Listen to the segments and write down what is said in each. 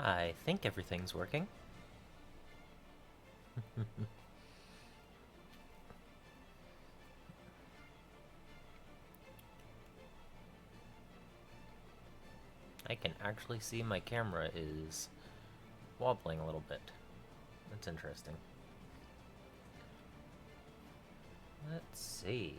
I think everything's working. I can actually see my camera is wobbling a little bit. That's interesting. Let's see.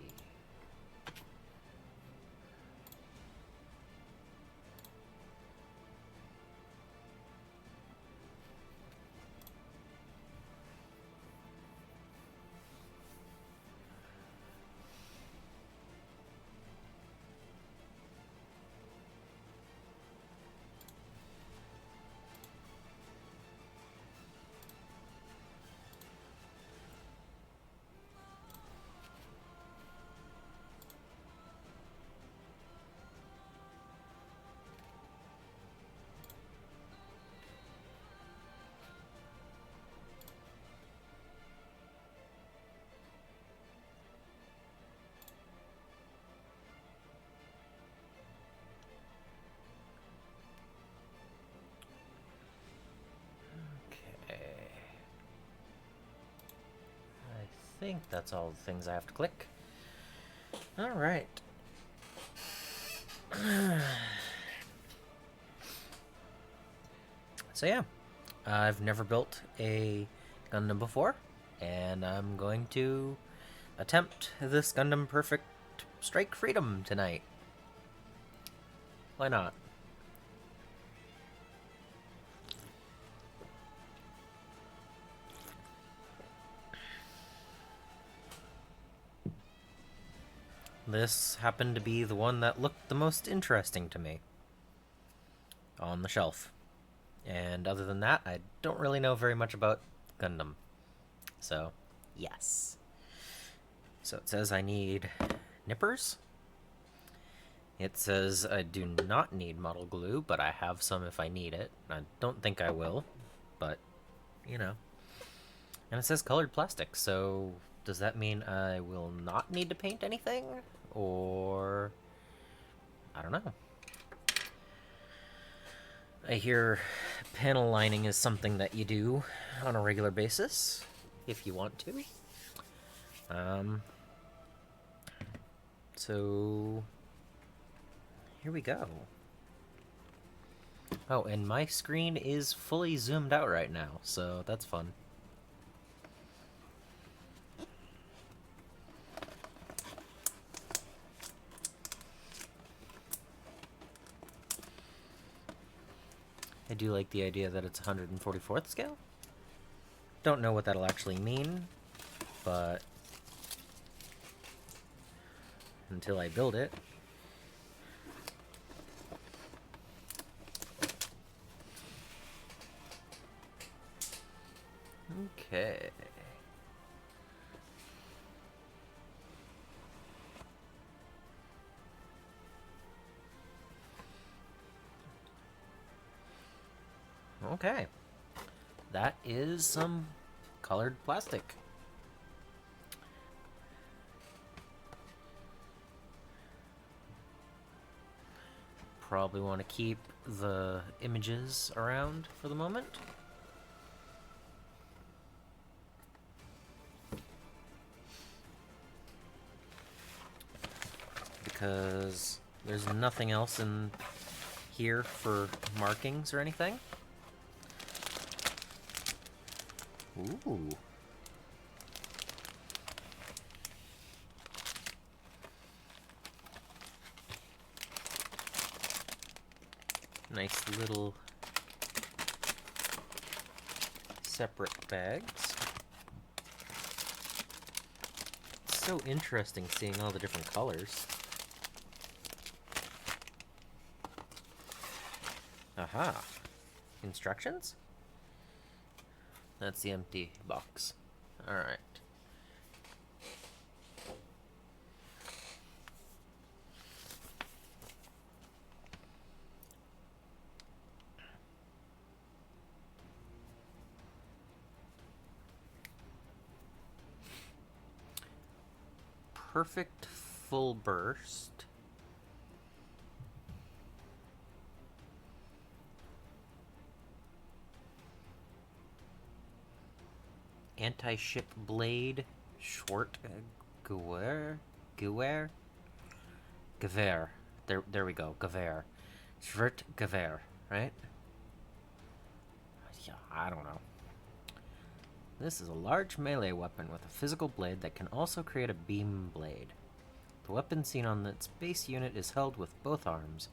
I think that's all the things I have to click. Alright. So yeah, I've never built a Gundam before, and I'm going to attempt this Gundam Perfect Strike Freedom tonight. Why not? This happened to be the one that looked the most interesting to me on the shelf. And other than that, I don't really know very much about Gundam. So, yes. So it says I need nippers. It says I do not need model glue, but I have some if I need it. I don't think I will, but, you know. And it says colored plastic, so does that mean I will not need to paint anything? Or... I don't know. I hear panel lining is something that you do on a regular basis, if you want to. So here we go. Oh, and my screen is fully zoomed out right now, so that's fun. I do like the idea that it's 144th scale. Don't know what that'll actually mean, but until I build it. Okay. Okay. That is some colored plastic. Probably want to keep the images around for the moment. Because there's nothing else in here for markings or anything. Ooh. Nice little separate bags. It's so interesting seeing all the different colors. Aha. Instructions? That's the empty box. Alright. Perfect full burst. Anti-ship blade. Short Gewehr? Gewehr? Gewehr. There we go. Gewehr. Schwert Gewehr, right? Yeah, I don't know. This is a large melee weapon with a physical blade that can also create a beam blade. The weapon seen on its base unit is held with both arms,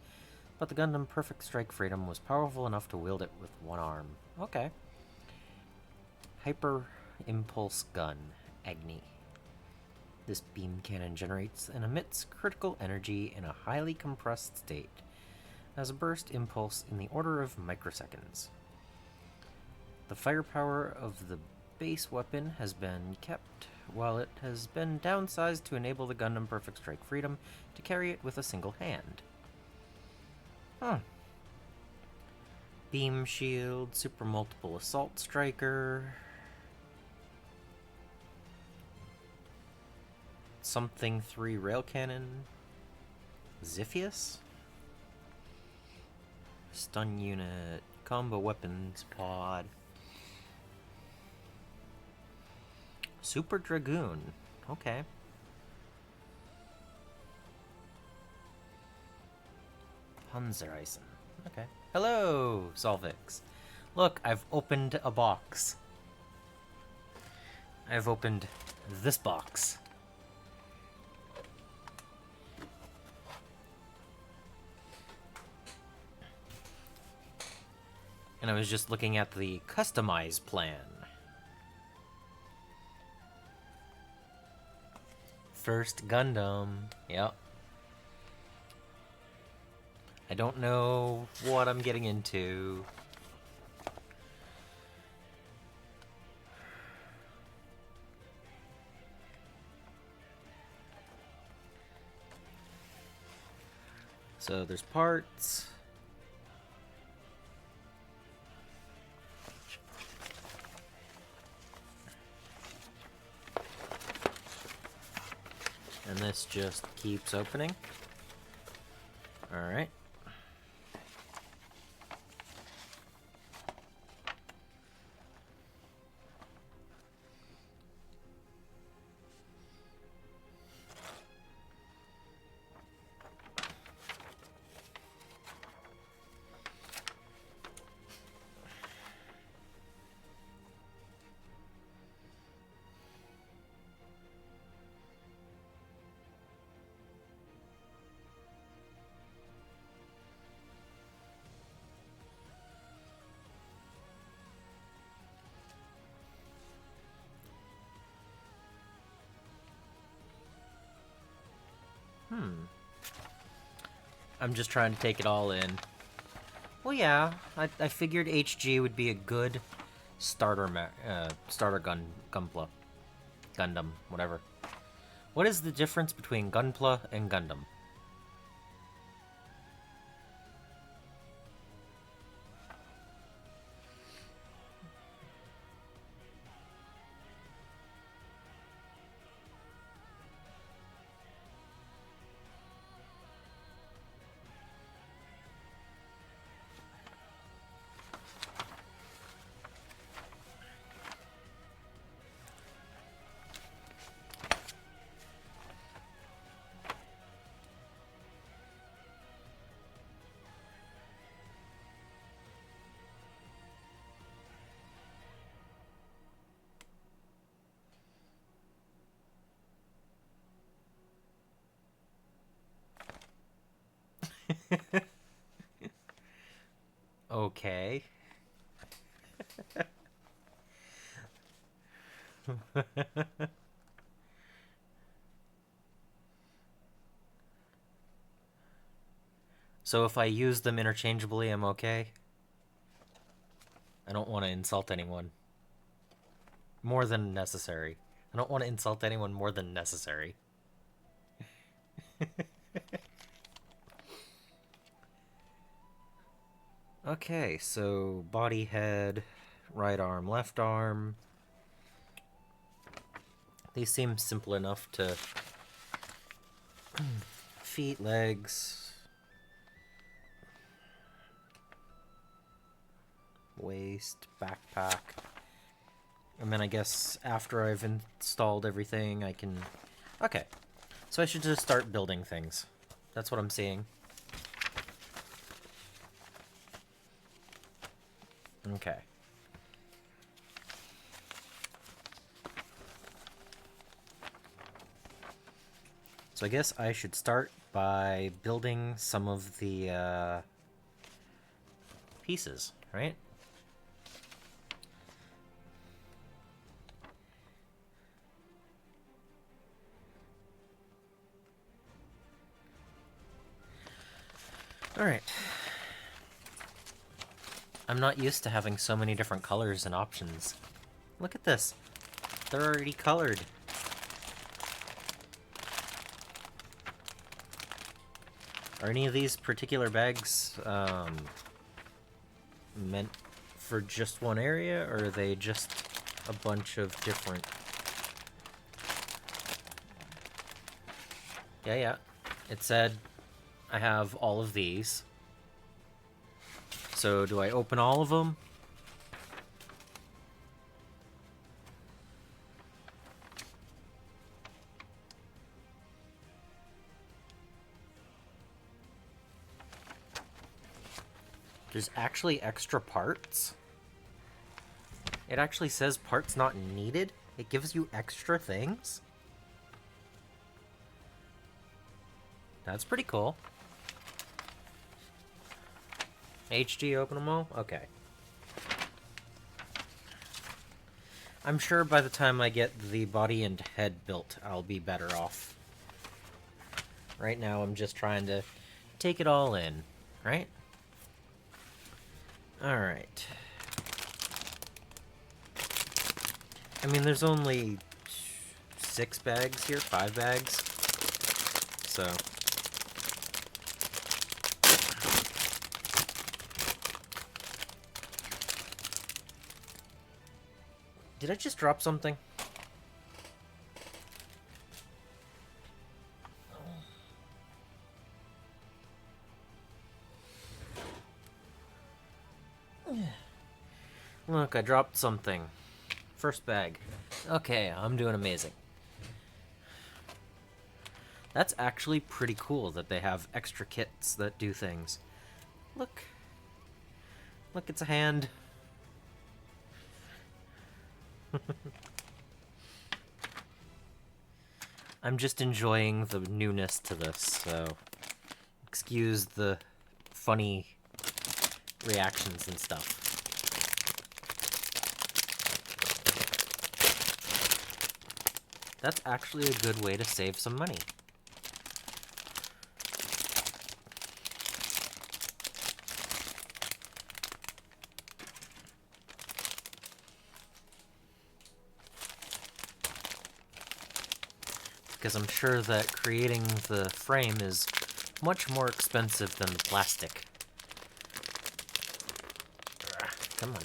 but the Gundam Perfect Strike Freedom was powerful enough to wield it with one arm. Okay. Hyper Impulse Gun, Agni. This beam cannon generates and emits critical energy in a highly compressed state, as a burst impulse in the order of microseconds. The firepower of the base weapon has been kept, while it has been downsized to enable the Gundam Perfect Strike Freedom to carry it with a single hand. Beam Shield, Super Multiple Assault Striker... Something 3 Rail Cannon... Ziphius? Stun Unit, Combo Weapons Pod... Super Dragoon. Okay. Panzereisen. Okay. Hello, Solvix. Look, I've opened a box. I've opened this box. And I was just looking at the customize plan. First Gundam. Yep. I don't know what I'm getting into. So there's parts. And this just keeps opening. Alright. I'm just trying to take it all in. Well, yeah, I figured HG would be a good starter Gunpla. Gundam, whatever. What is the difference between Gunpla and Gundam? Okay. So if I use them interchangeably, I'm okay? I don't want to insult anyone. More than necessary. I don't want to insult anyone more than necessary. Okay, so body, head, right arm, left arm. These seem simple enough to... Feet, legs... Waist, backpack... And then I guess after I've installed everything, I can... Okay. So I should just start building things. That's what I'm seeing. Okay. So I guess I should start by building some of the pieces, right? Alright. I'm not used to having so many different colors and options. Look at this. They're already colored. Are any of these particular bags meant for just one area, or are they just a bunch of different... Yeah. It said I have all of these. So do I open all of them? There's actually extra parts. It actually says parts not needed. It gives you extra things. That's pretty cool. HG, open them all? Okay. I'm sure by the time I get the body and head built, I'll be better off. Right now, I'm just trying to take it all in, right? Alright. I mean, there's only 6 bags here, 5 bags. So... Did I just drop something? Look, I dropped something. First bag. Okay, I'm doing amazing. That's actually pretty cool that they have extra kits that do things. Look. Look, it's a hand. I'm just enjoying the newness to this, so excuse the funny reactions and stuff. That's actually a good way to save some money. Because I'm sure that creating the frame is much more expensive than the plastic. Come on.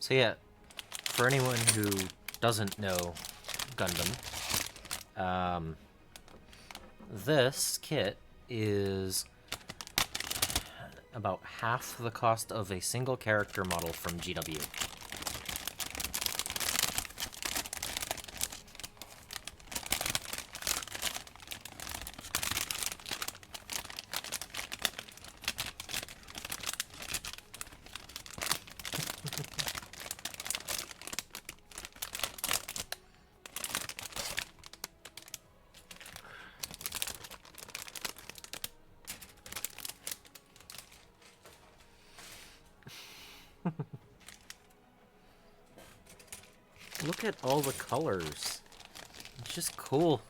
So yeah, for anyone who doesn't know Gundam, this kit is about half the cost of a single character model from GW. Look at all the colors. It's just cool.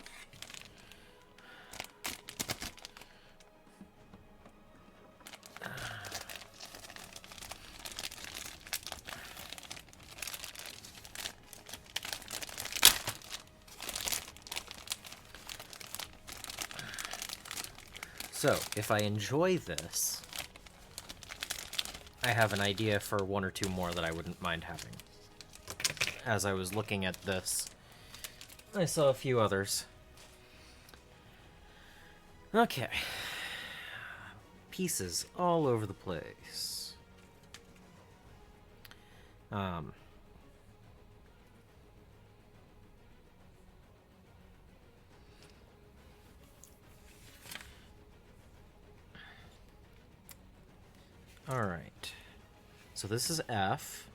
So, if I enjoy this, I have an idea for one or two more that I wouldn't mind having. As I was looking at this, I saw a few others. Okay. Pieces all over the place. Alright. So this is F.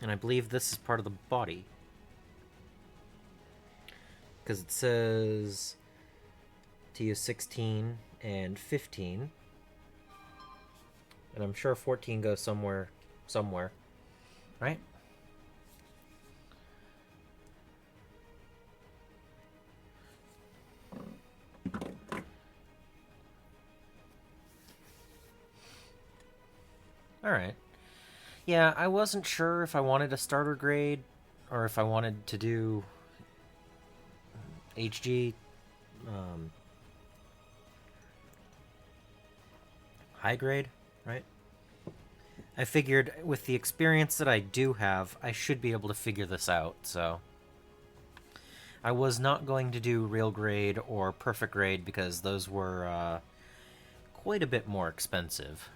And I believe this is part of the body. Because it says to use 16 and 15. And I'm sure 14 goes somewhere. Right? Alright. Yeah, I wasn't sure if I wanted a starter grade or if I wanted to do HG high grade, right? I figured with the experience that I do have, I should be able to figure this out, so I was not going to do real grade or perfect grade because those were quite a bit more expensive.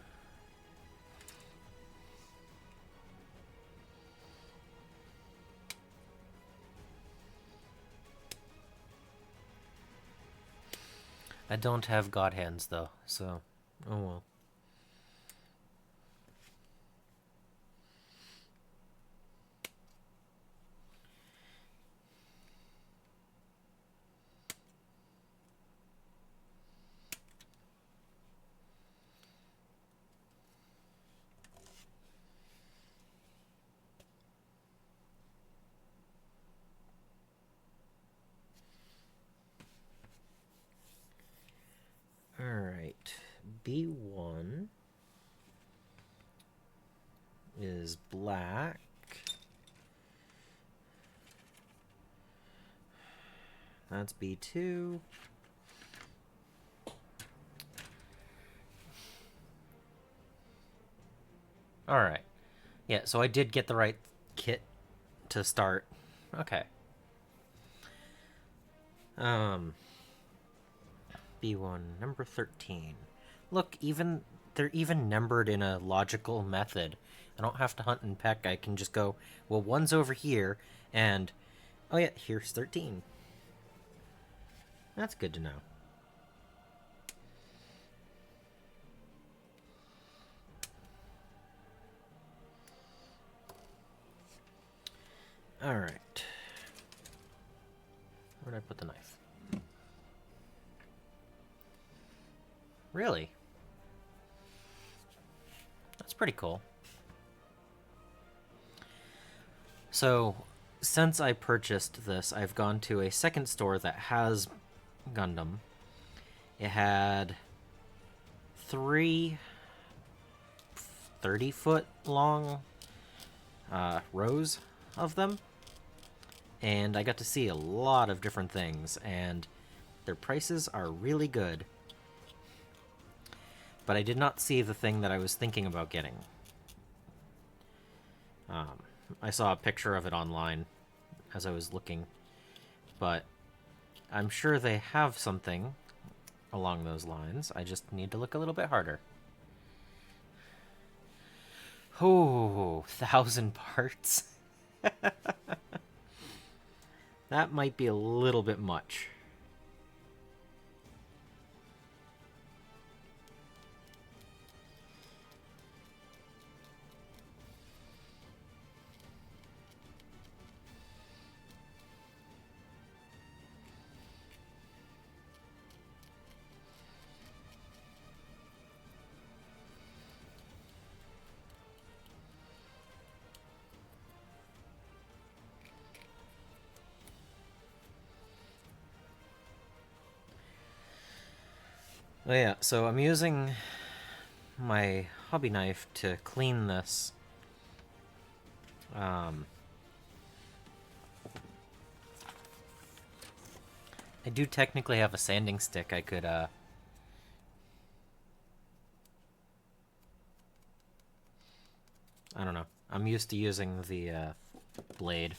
I don't have god hands though, so oh well. Alright, B1 is black. That's B2. Alright. Yeah, so I did get the right kit to start. Okay. B1, number 13. Look, they're even numbered in a logical method. I don't have to hunt and peck. I can just go, well, one's over here, and oh yeah, here's 13. That's good to know. Alright. Where'd I put the knife? Really? That's pretty cool. So, since I purchased this, I've gone to a second store that has Gundam. It had 3 30-foot long rows of them. And I got to see a lot of different things, and their prices are really good. But I did not see the thing that I was thinking about getting. I saw a picture of it online as I was looking, but I'm sure they have something along those lines. I just need to look a little bit harder. Oh, 1,000 parts. That might be a little bit much. Oh yeah, so I'm using my hobby knife to clean this I do technically have a sanding stick I could, I don't know. I'm used to using the, blade.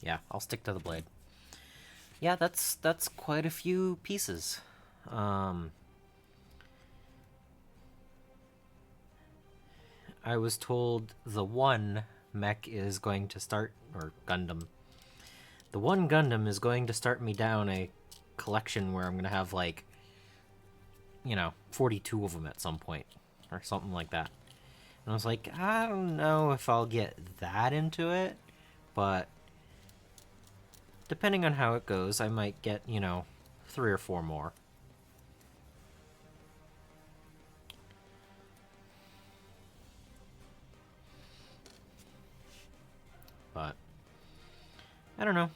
Yeah, I'll stick to the blade. Yeah, that's quite a few pieces. I was told the one mech is going to start, or Gundam. The one Gundam is going to start me down a collection where I'm going to have, like, 42 of them at some point, or something like that. And I was like, I don't know if I'll get that into it, but depending on how it goes, I might get, 3 or 4 more. But I don't know.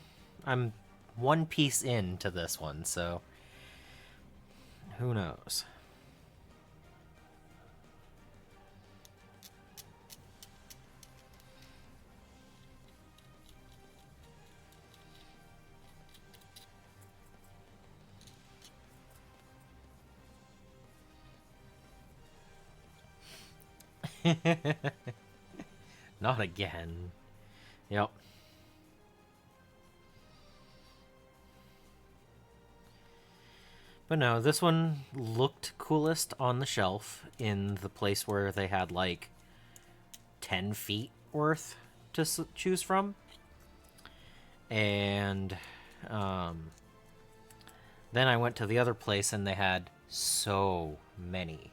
I'm one piece into this one, so who knows? Not again. Yep. But no, this one looked coolest on the shelf in the place where they had like 10 feet worth to choose from. And then I went to the other place and they had so many.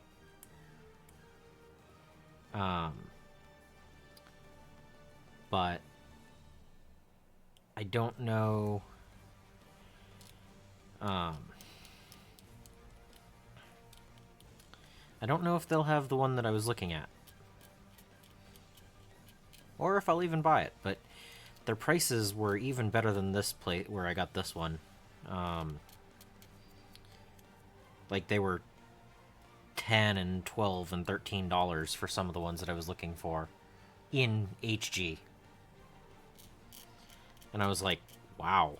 But I don't know. I don't know if they'll have the one that I was looking at. Or if I'll even buy it, but their prices were even better than this plate where I got this one. Like they were $10 and $12 and $13 for some of the ones that I was looking for in HG. And I was like, wow.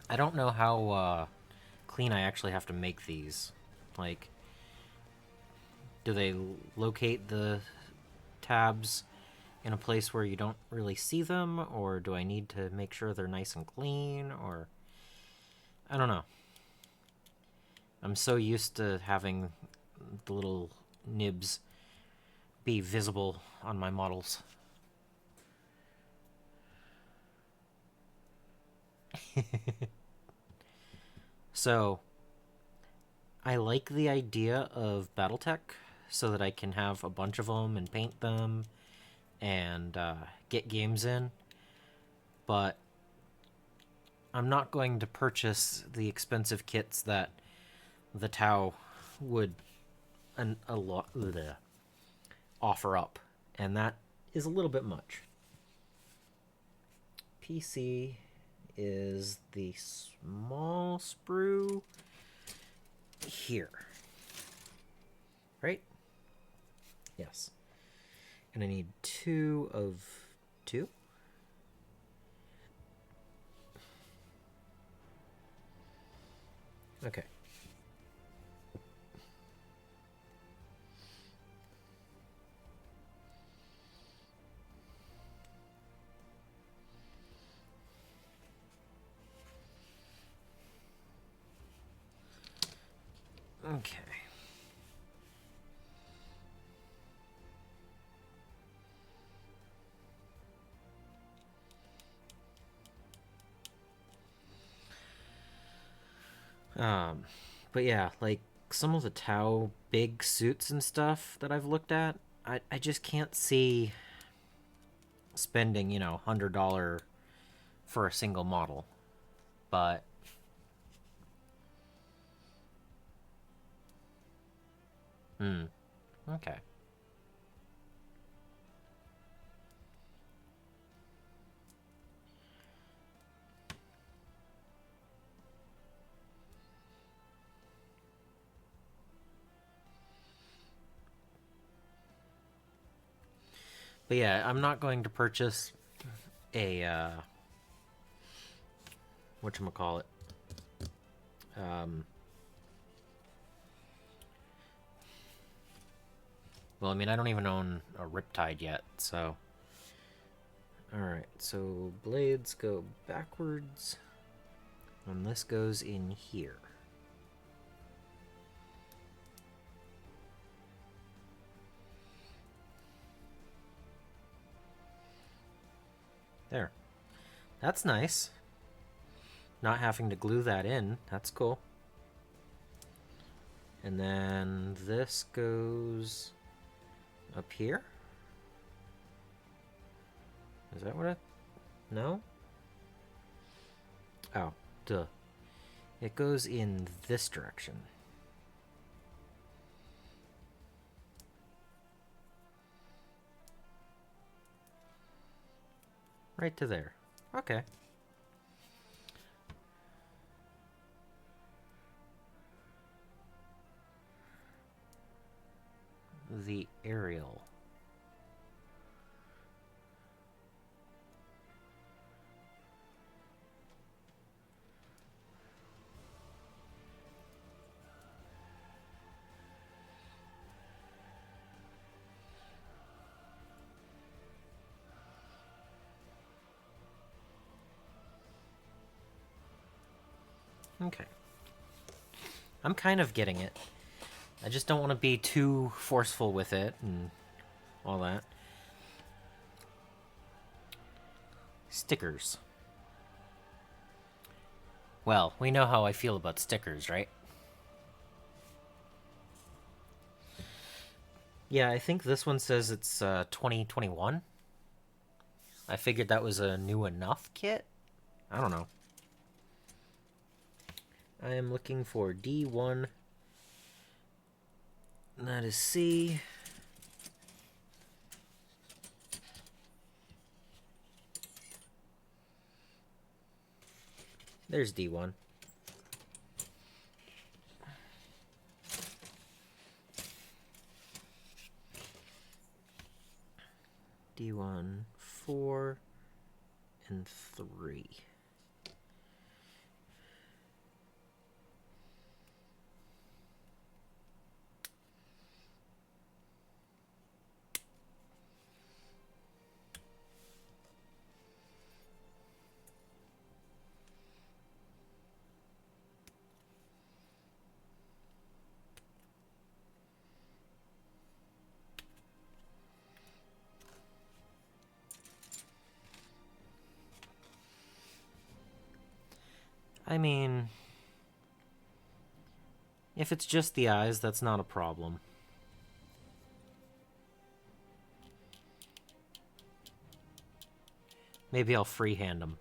I don't know how clean I actually have to make these. Like, do they locate the tabs in a place where you don't really see them? Or do I need to make sure they're nice and clean? Or I don't know. I'm so used to having the little nibs be visible on my models. So, I like the idea of Battletech so that I can have a bunch of them and paint them and get games in. But I'm not going to purchase the expensive kits that the Tau would offer up. And that is a little bit much. PC is the small sprue here. Right? Yes. And I need 2 of 2. Okay. Okay. But yeah, like some of the Tau big suits and stuff that I've looked at, I just can't see spending, $100 for a single model. But okay. But yeah, I'm not going to purchase a, whatchamacallit, well, I mean, I don't even own a Riptide yet, so. Alright, so blades go backwards, and this goes in here. There. That's nice. Not having to glue that in. That's cool. And then this goes up here. Is that what it... No? Oh, duh. It goes in this direction. Right to there. Okay. The aerial. Okay. I'm kind of getting it. I just don't want to be too forceful with it and all that. Stickers. Well, we know how I feel about stickers, right? Yeah, I think this one says it's 2021. I figured that was a new enough kit. I don't know. I am looking for D1. That is C. There's D1. D1, 4, and 3. I mean, if it's just the eyes, that's not a problem. Maybe I'll freehand them.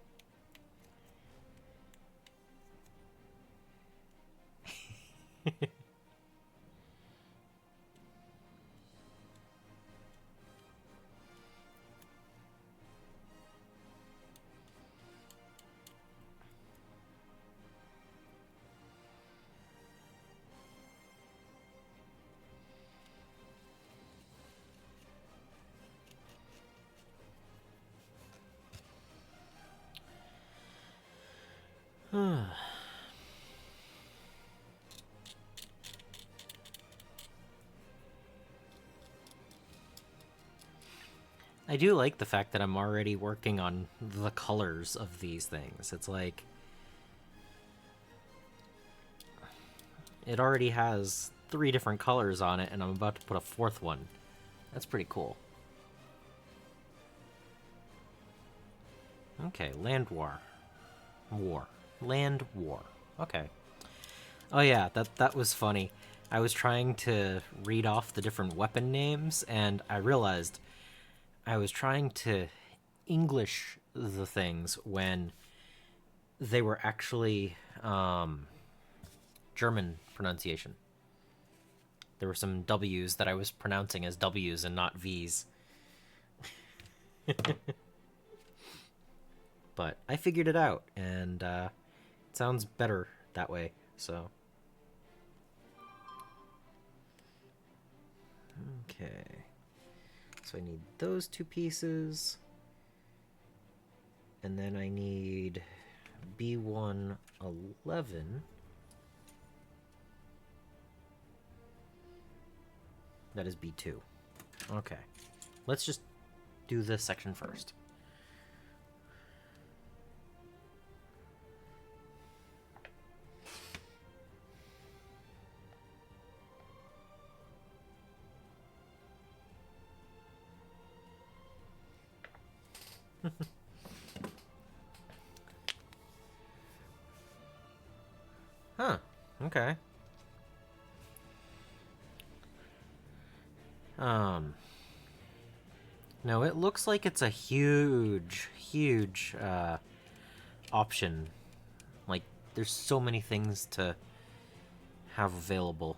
I do like the fact that I'm already working on the colors of these things. It's like... it already has 3 different colors on it, and I'm about to put a 4th one. That's pretty cool. Okay, land war. War. Land war. Okay. Oh yeah, that was funny. I was trying to read off the different weapon names, and I realized I was trying to English the things when they were actually German pronunciation. There were some W's that I was pronouncing as W's and not V's. But I figured it out, and it sounds better that way, so... Okay. So I need those 2 pieces. And then I need B111. That is B2. Okay. Let's just do this section first. Huh. Okay. No, it looks like it's a huge, huge, option. Like, there's so many things to have available.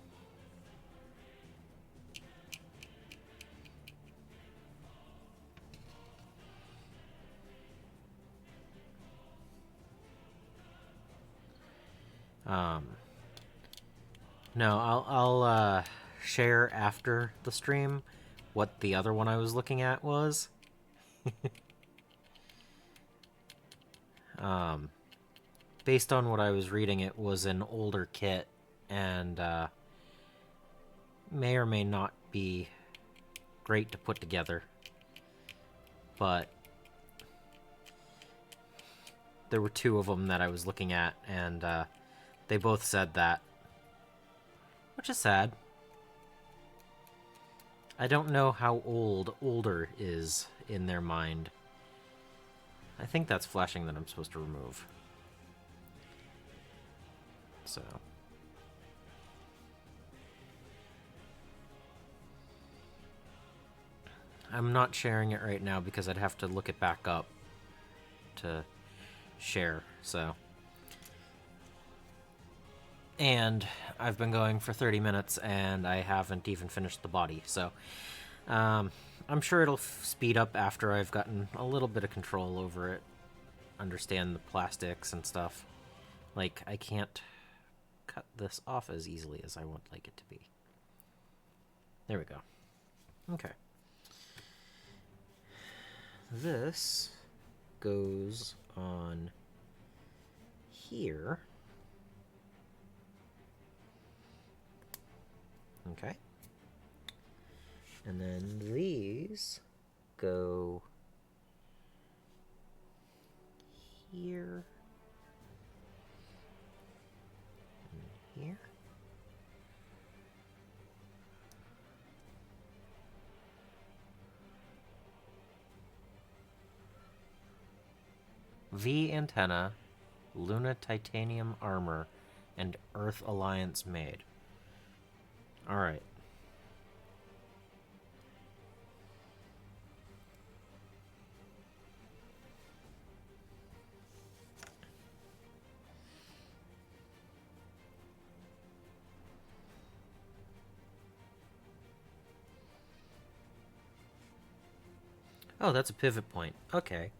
No, I'll share after the stream what the other one I was looking at was. Based on what I was reading, it was an older kit, and may or may not be great to put together. But there were 2 of them that I was looking at, and they both said that. Which is sad. I don't know how old older is in their mind. I think that's flashing that I'm supposed to remove. So. I'm not sharing it right now because I'd have to look it back up to share, so. And I've been going for 30 minutes and I haven't even finished the body, so I'm sure it'll speed up after I've gotten a little bit of control over it, understand the plastics and stuff. Like, I can't cut this off as easily as I would like it to be. There we go. Okay. This goes on here. Okay. And then these go here and here. V antenna, Luna titanium armor, and Earth Alliance made. Alright. Oh, that's a pivot point. Okay.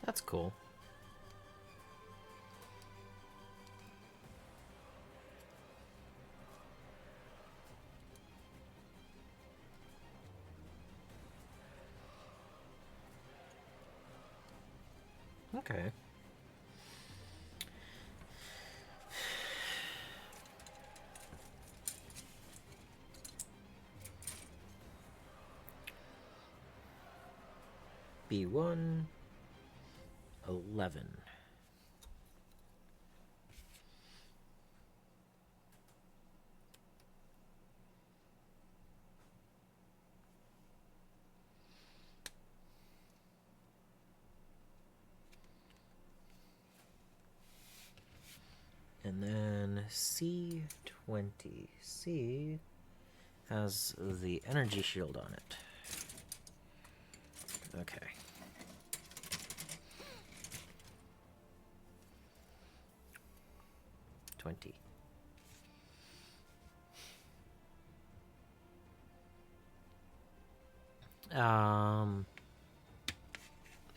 That's cool. Okay. B1 11. And then C12. 20C has the energy shield on it. Okay.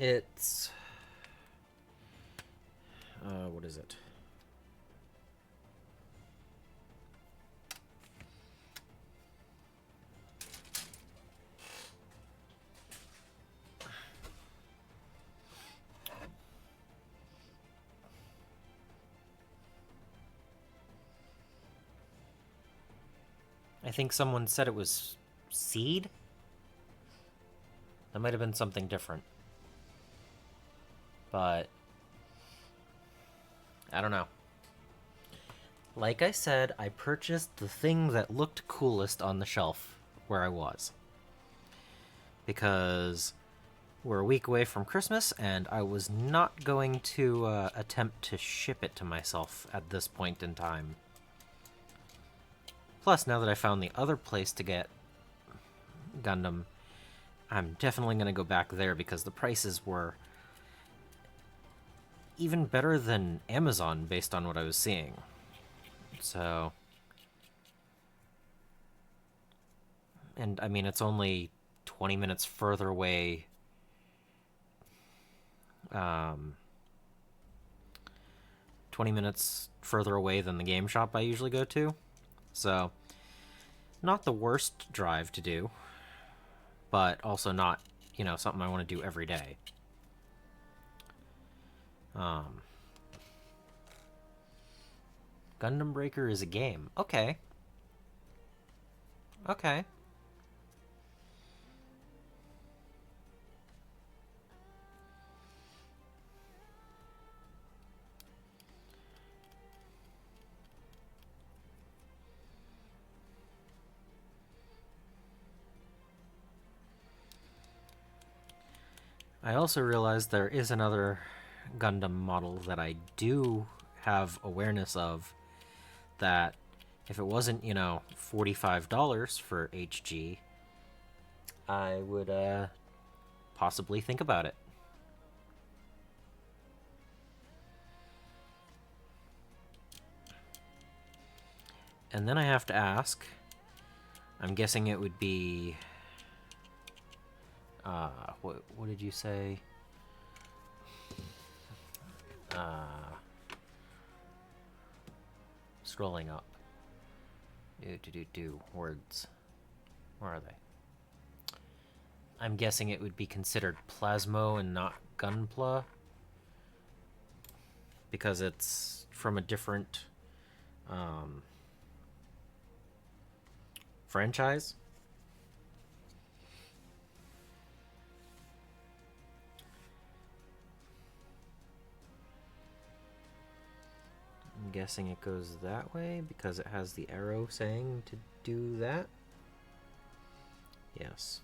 It's what is it? I think someone said it was seed. That might have been something different. But I don't know. Like I said, I purchased the thing that looked coolest on the shelf where I was. Because we're a week away from Christmas, and I was not going to attempt to ship it to myself at this point in time. Plus, now that I found the other place to get Gundam, I'm definitely going to go back there because the prices were even better than Amazon based on what I was seeing. So, and I mean, it's only 20 minutes further away. 20 minutes further away than the game shop I usually go to. So, not the worst drive to do, but also not, you know, something I want to do every day. Gundam Breaker is a game. Okay. Okay. I also realized there is another Gundam model that I do have awareness of that if it wasn't, you know, $45 for HG, I would possibly think about it. And then I have to ask, I'm guessing it would be what did you say? Scrolling up. Hordes. Where are they? I'm guessing it would be considered Plasmo and not Gunpla. Because it's from a different franchise. I'm guessing it goes that way because it has the arrow saying to do that. Yes.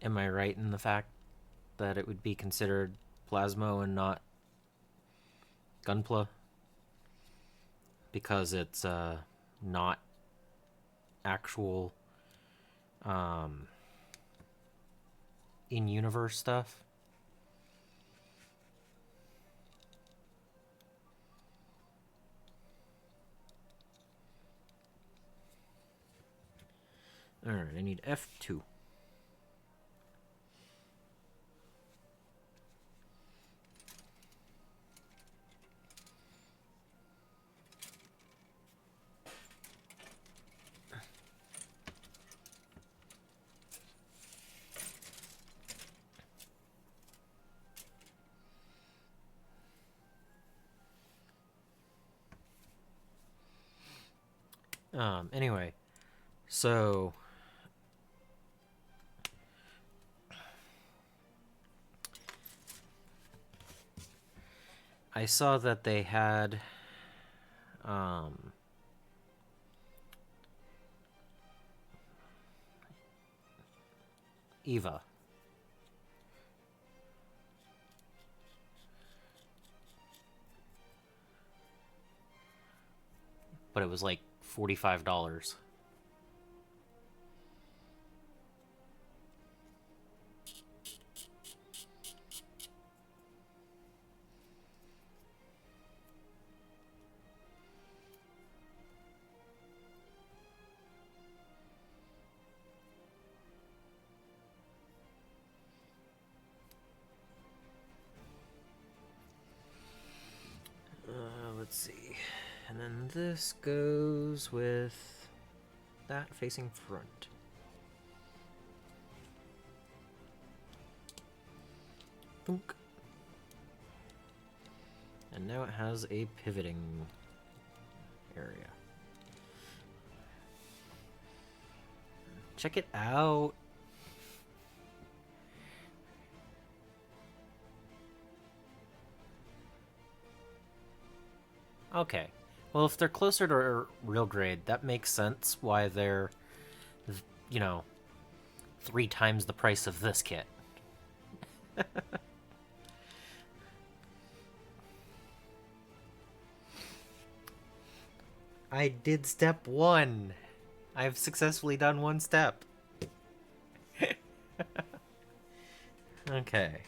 Am I right in the fact that it would be considered Plasmo and not Gunpla? Because it's not actual in-universe stuff? Alright, I need F2. Anyway, so I saw that they had Eva. But it was like $45. Let's see. And then this goes with that facing front. Thunk. And now it has a pivoting area. Check it out. Okay. Well, if they're closer to real grade, that makes sense why they're, 3 times the price of this kit. I did step 1. I've successfully done 1 step. Okay.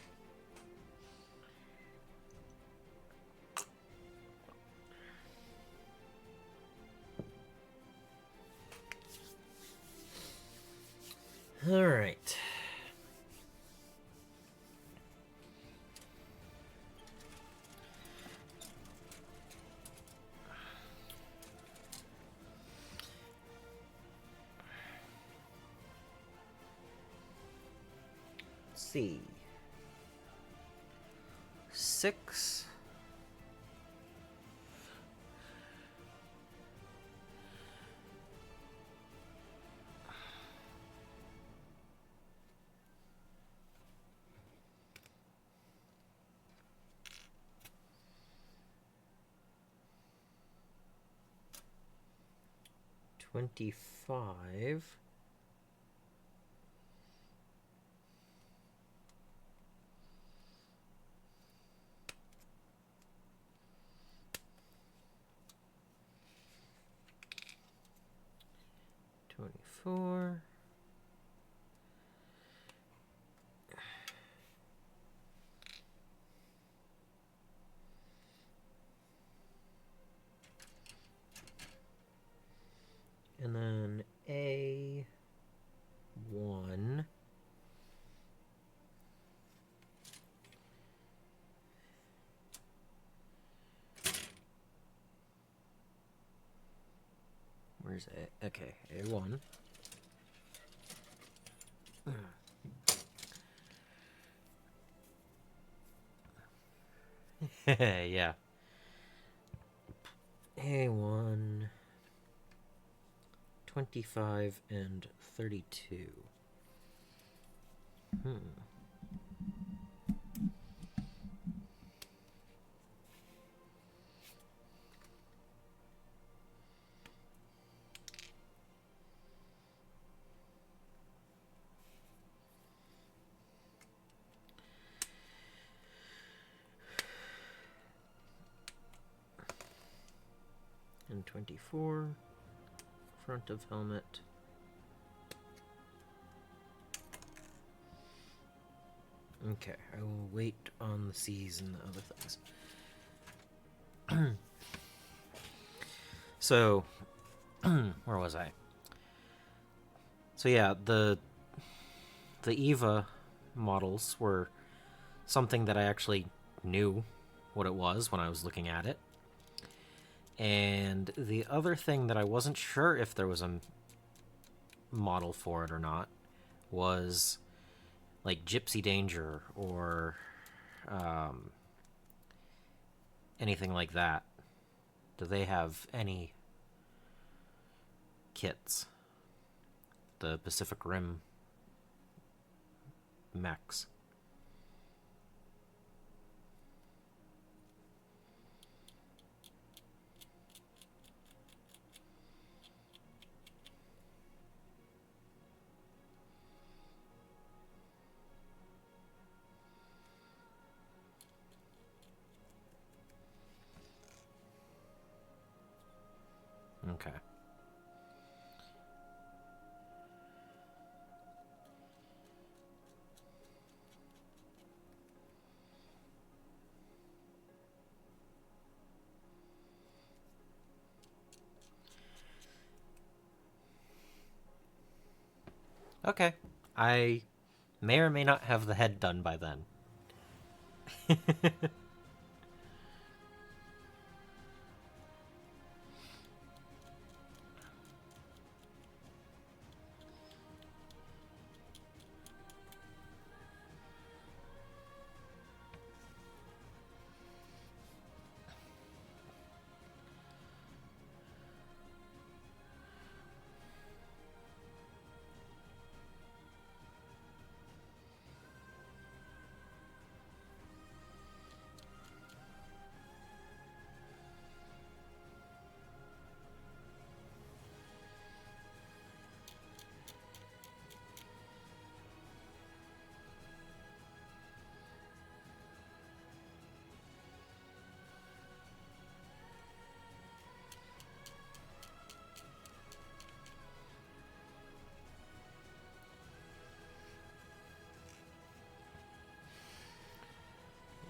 All right. Let's see. 6. $25. $24. And then A1. Where's A? Okay, A1. Yeah. A1, 25 and 32. And 24, front of helmet. Okay, I will wait on the C's and the other things. So, where was I? So yeah, the EVA models were something that I actually knew what it was when I was looking at it. And the other thing that I wasn't sure if there was a model for it or not was like Gypsy Danger or anything like that. Do they have any kits? The Pacific Rim mechs. Okay. I may or may not have the head done by then.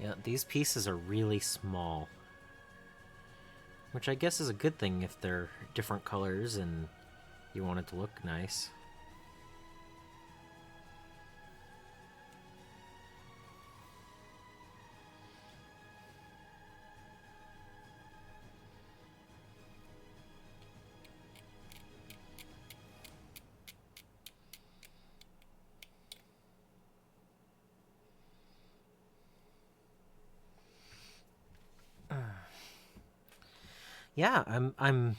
Yeah, these pieces are really small. Which I guess is a good thing if they're different colors and you want it to look nice. Yeah, I'm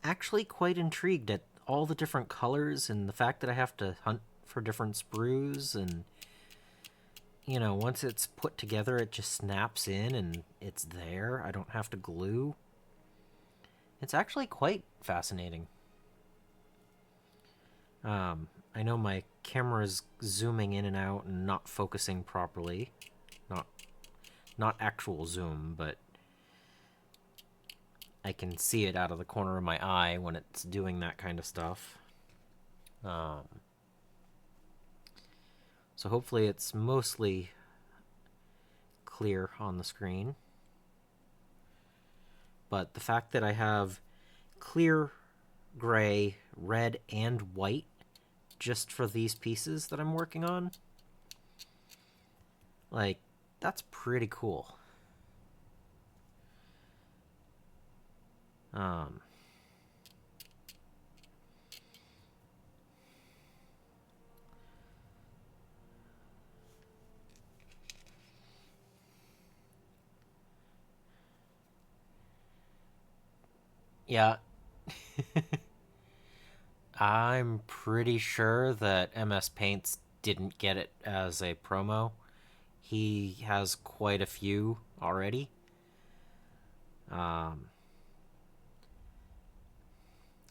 actually quite intrigued at all the different colors and the fact that I have to hunt for different sprues, and you know, once it's put together it just snaps in and it's there. I don't have to glue. It's actually quite fascinating. I know my camera's zooming in and out and not focusing properly. Not not actual zoom, but I can see it out of the corner of my eye when it's doing that kind of stuff. So hopefully it's mostly clear on the screen. But the fact that I have clear, gray, red, and white just for these pieces that I'm working on, like, that's pretty cool. Yeah. I'm pretty sure that MS Paints didn't get it as a promo. He has quite a few already.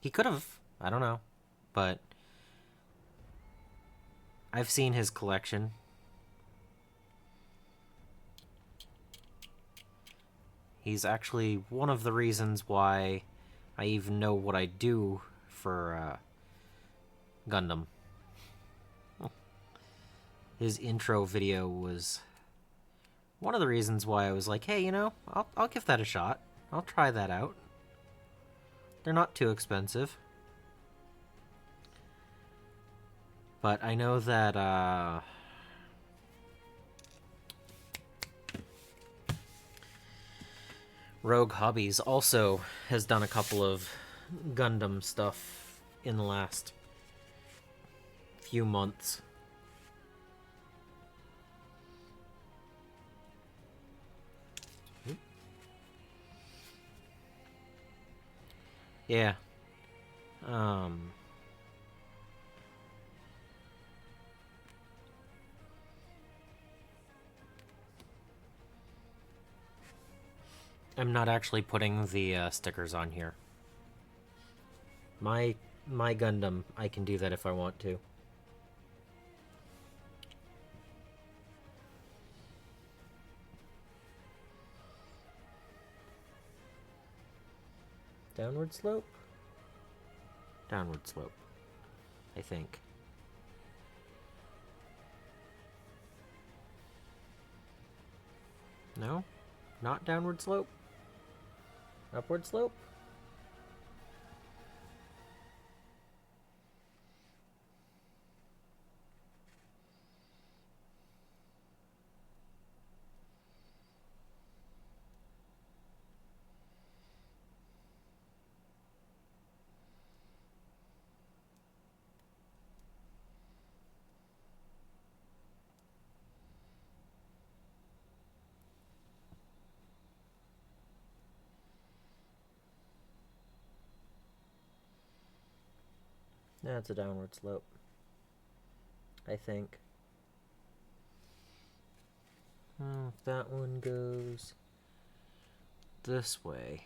He could have. I don't know. But I've seen his collection. He's actually one of the reasons why I even know what I do for Gundam. His intro video was one of the reasons why I was like, hey, you know, I'll give that a shot. I'll try that out. They're not too expensive. But I know that Rogue Hobbies also has done a couple of Gundam stuff in the last few months. Yeah. I'm not actually putting the stickers on here. My Gundam, I can do that if I want to. Downward slope? Downward slope, I think. No? Not downward slope? Upward slope? That's a downward slope, I think. If that one goes this way.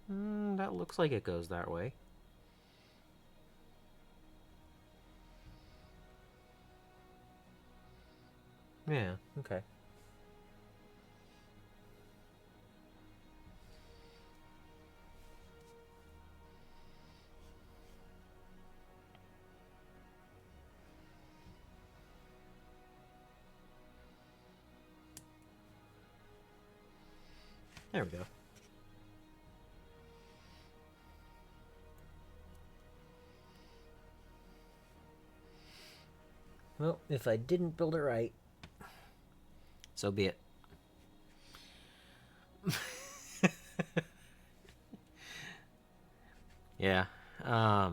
That looks like it goes that way. Yeah, okay. There we go. Well, if I didn't build it right, so be it. Yeah. I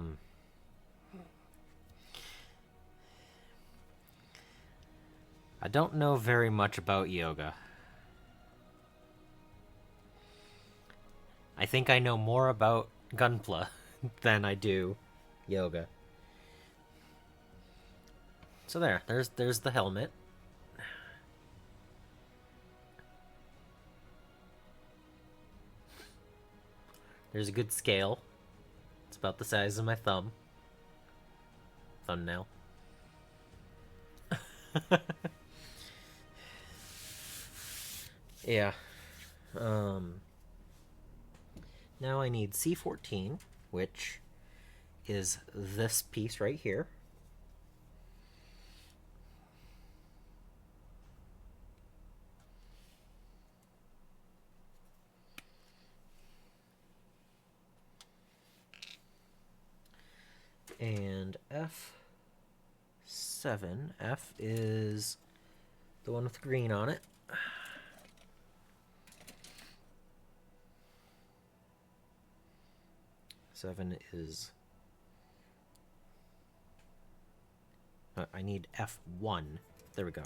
don't know very much about yoga. I think I know more about Gunpla than I do yoga. So there's the helmet. There's a good scale. It's about the size of my thumbnail. Yeah. Now I need C14, which is this piece right here. And F7. F is the one with green on it. Seven is... I need F1. There we go.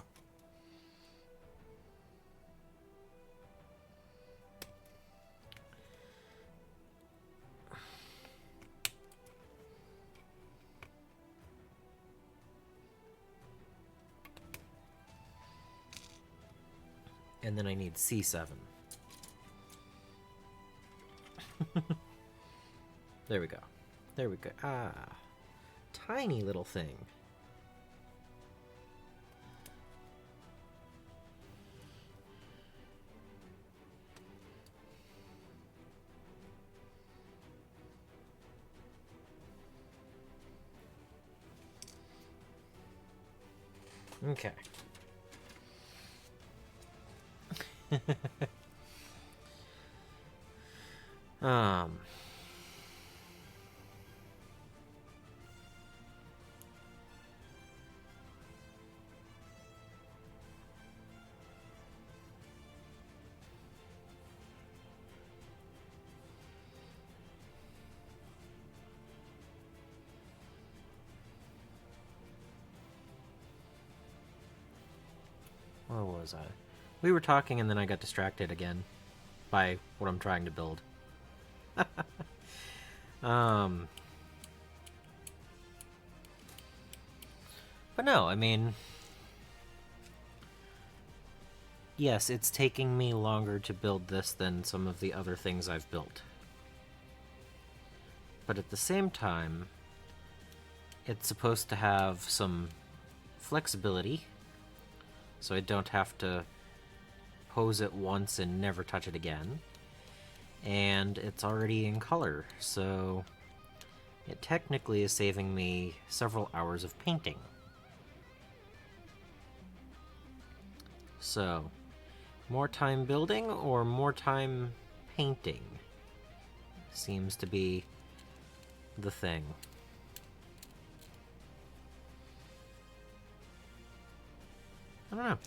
And then I need C7. There we go. There we go. Ah. Tiny little thing. Okay. Where was I? We were talking and then I got distracted again by what I'm trying to build. But no, I mean... Yes, it's taking me longer to build this than some of the other things I've built. But at the same time, it's supposed to have some flexibility, so I don't have to pose it once and never touch it again. And it's already in color, so it technically is saving me several hours of painting. So, more time building or more time painting seems to be the thing. I don't know.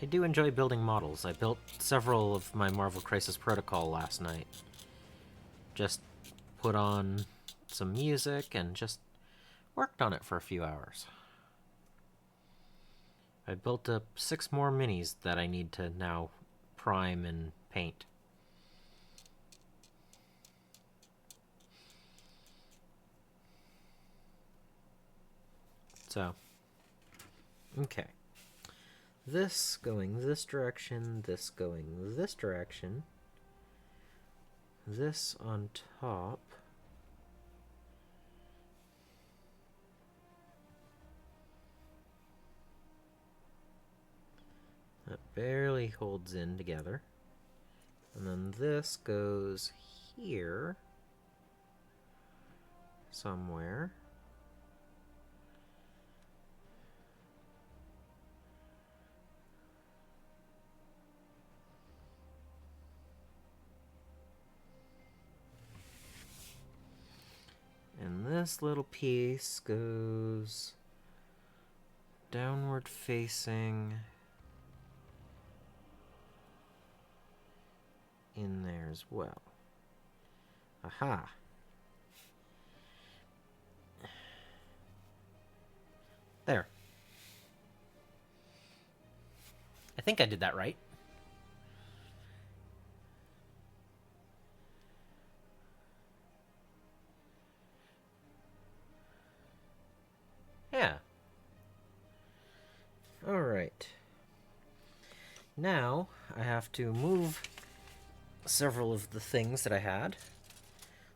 I do enjoy building models. I built several of my Marvel Crisis Protocol last night. Just put on some music and just worked on it for a few hours. I built up 6 more minis that I need to now prime and paint. So, okay. This going this direction, this going this direction. This on top. That barely holds in together. And then this goes here somewhere. And this little piece goes downward facing in there as well. Aha! There. I think I did that right. Yeah. Alright. Now, I have to move several of the things that I had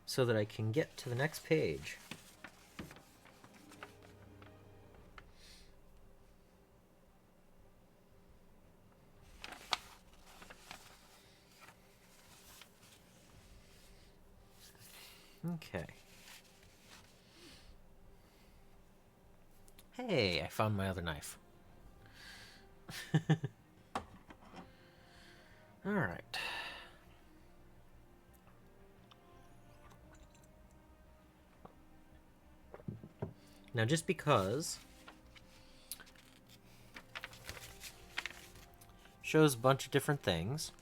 so that I can get to the next page. Okay. Hey, I found my other knife. Alright. Now, just because shows a bunch of different things,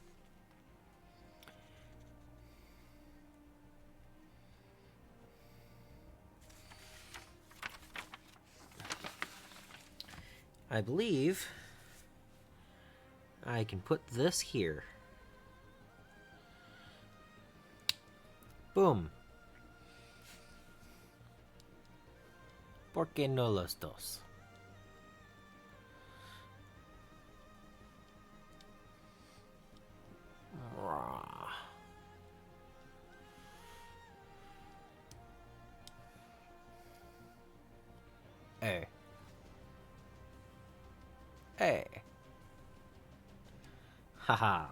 I believe I can put this here. Boom. ¿Por qué no los dos? Hey. Hey. Haha.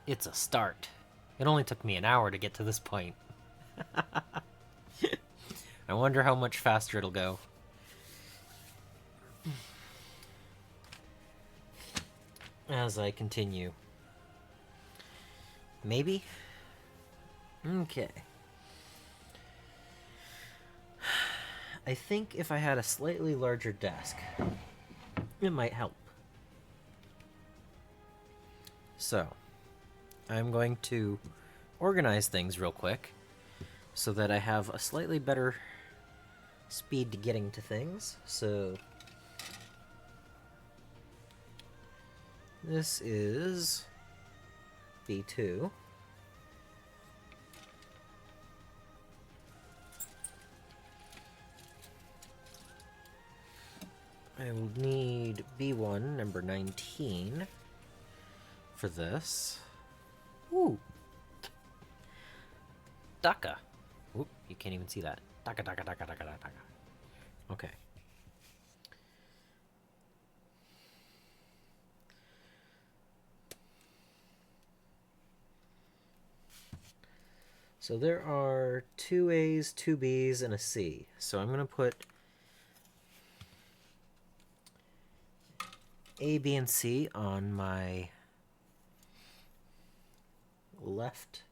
It's a start. It only took me an hour to get to this point. I wonder how much faster it'll go. As I continue. Maybe? Okay. I think if I had a slightly larger desk, it might help. So, I'm going to organize things real quick so that I have a slightly better speed to getting to things. So, this is B2. I will need B1, number 19, for this. Ooh. Daka. Oop, you can't even see that. Daka, daka, daka, daka, daka, daka. Okay. So there are 2 A's, 2 B's, and a C. So I'm going to put A, B, and C on my left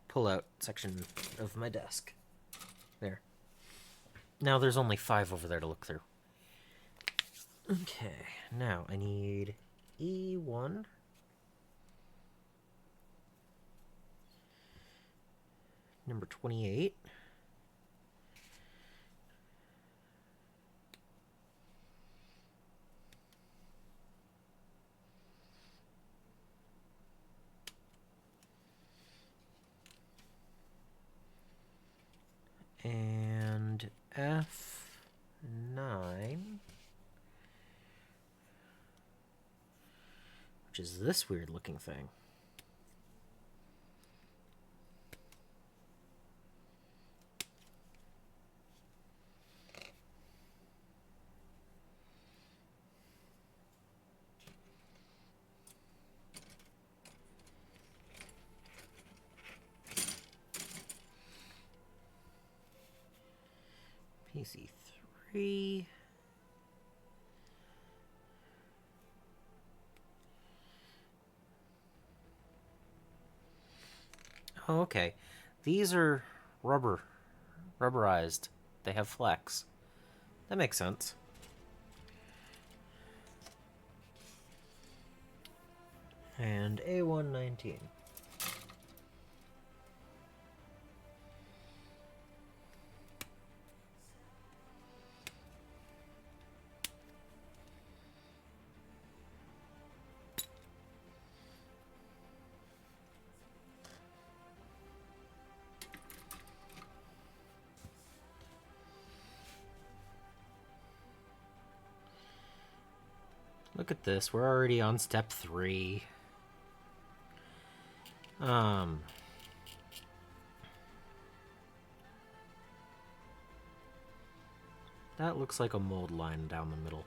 pull-out section of my desk. There. Now there's only 5 over there to look through. Okay, now I need E1. number 28. And F9, which is this weird looking thing. PC3. Oh, okay. These are rubberized. They have flex. That makes sense. And A119. Look at this. We're already on step 3. That looks like a mold line down the middle.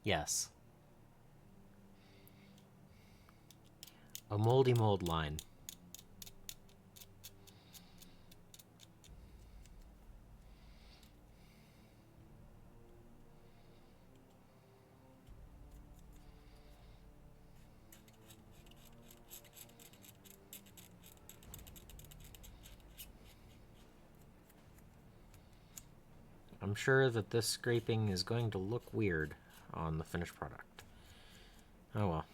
Yes. A moldy mold line. I'm sure that this scraping is going to look weird on the finished product. Oh well.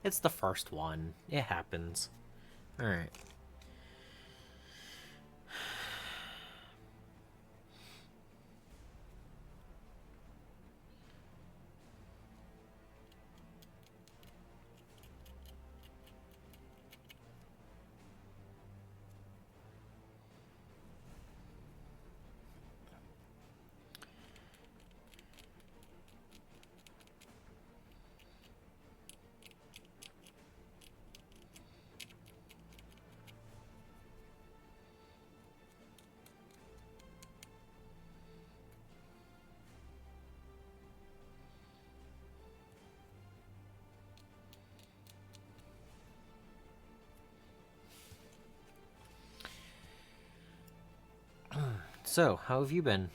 It's the first one. It happens. Alright. So, how have you been?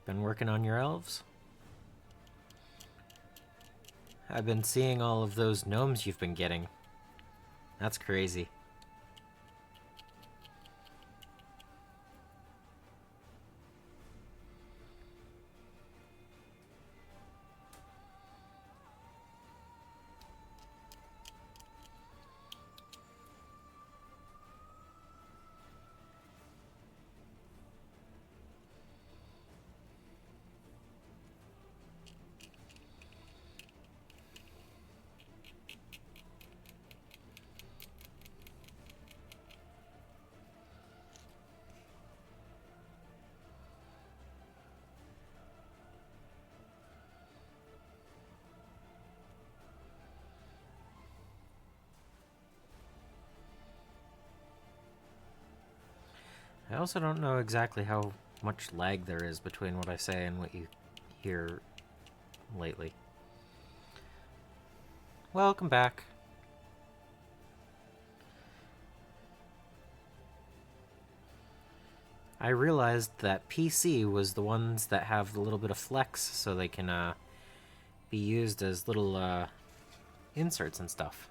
Been working on your elves? I've been seeing all of those gnomes you've been getting. That's crazy. I also don't know exactly how much lag there is between what I say and what you hear lately. Welcome back. I realized that PC was the ones that have a little bit of flex, so they can be used as little inserts and stuff.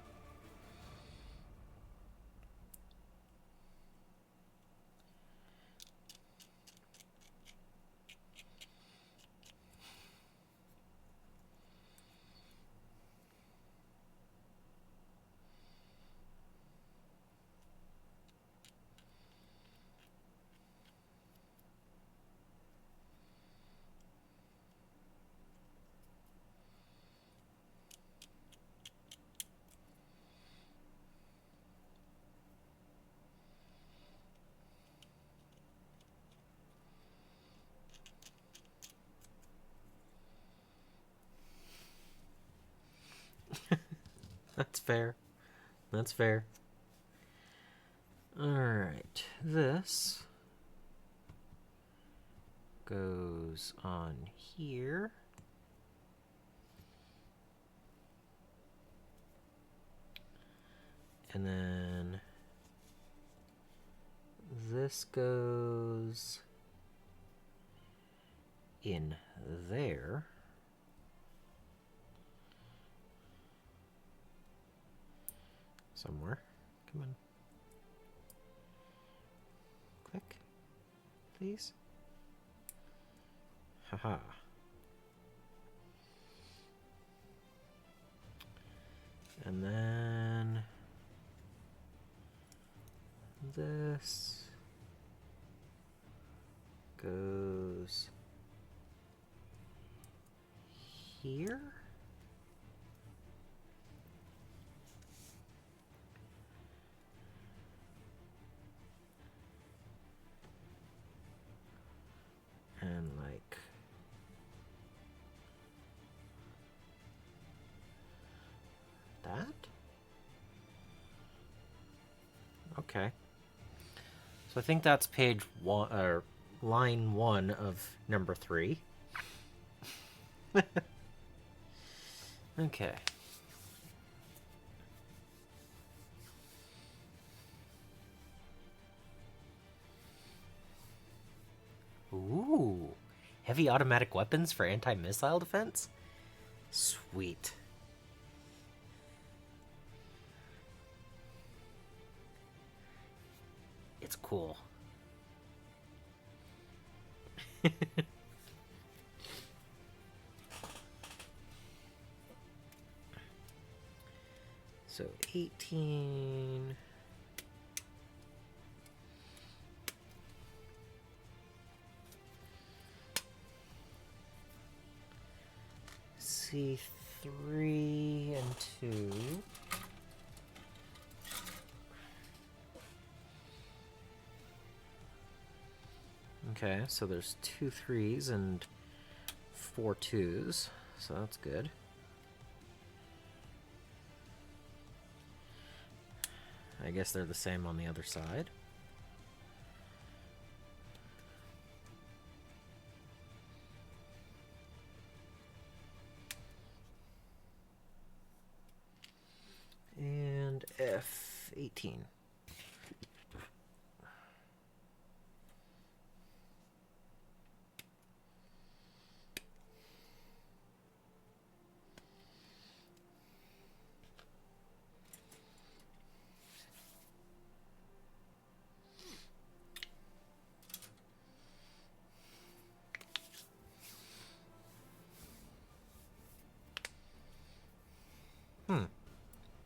That's fair. That's fair. Alright, this goes on here. And then this goes in there. Somewhere. Come on. Click. Please. Haha. And then this goes here. And like that. Okay. So I think that's page 1 or line 1 of number 3. Okay. Ooh. Heavy automatic weapons for anti-missile defense? Sweet. It's cool. So 18. C3 and 2. Okay, so there's 2 3s and 4 2s, so that's good. I guess they're the same on the other side. And F18.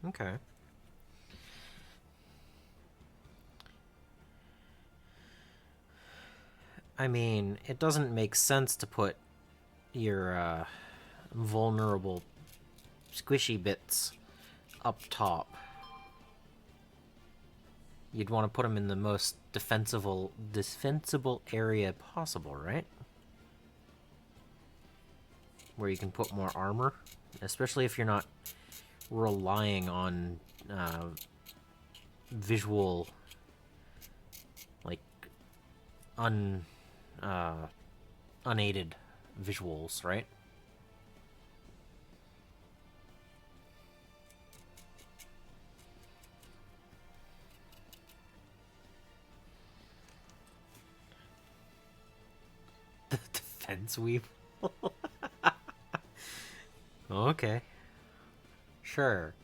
Okay. I mean, it doesn't make sense to put your vulnerable squishy bits up top. You'd want to put them in the most defensible area possible, right? Where you can put more armor, especially if you're not relying on visual, like, uh, unaided visuals, right? The defense weevil. Okay. Sure.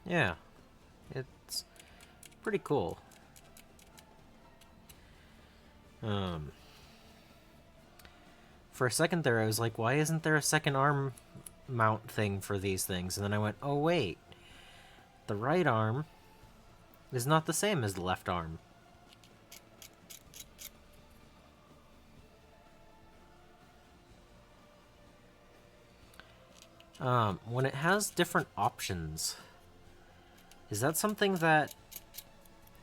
Yeah. It's pretty cool. For a second there, I was like, why isn't there a second arm mount thing for these things? And then I went, oh wait, the right arm is not the same as the left arm. When it has different options, is that something that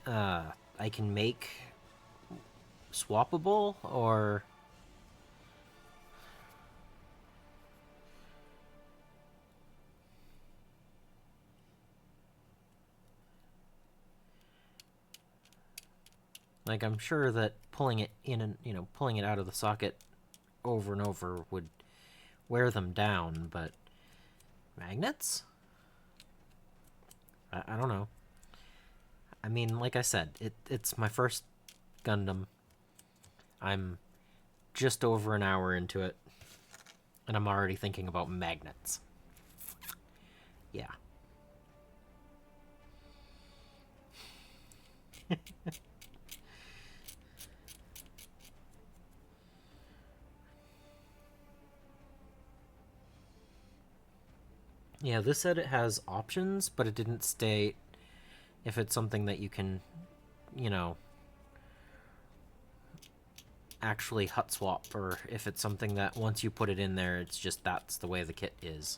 I can make swappable, or... Like, I'm sure that pulling it in and, pulling it out of the socket over and over would wear them down, but magnets? I don't know. I mean, like I said, it's my first Gundam. I'm just over an hour into it, and I'm already thinking about magnets. Yeah. Yeah, this said it has options, but it didn't state if it's something that you can, actually hut swap, or if it's something that once you put it in there, it's just that's the way the kit is.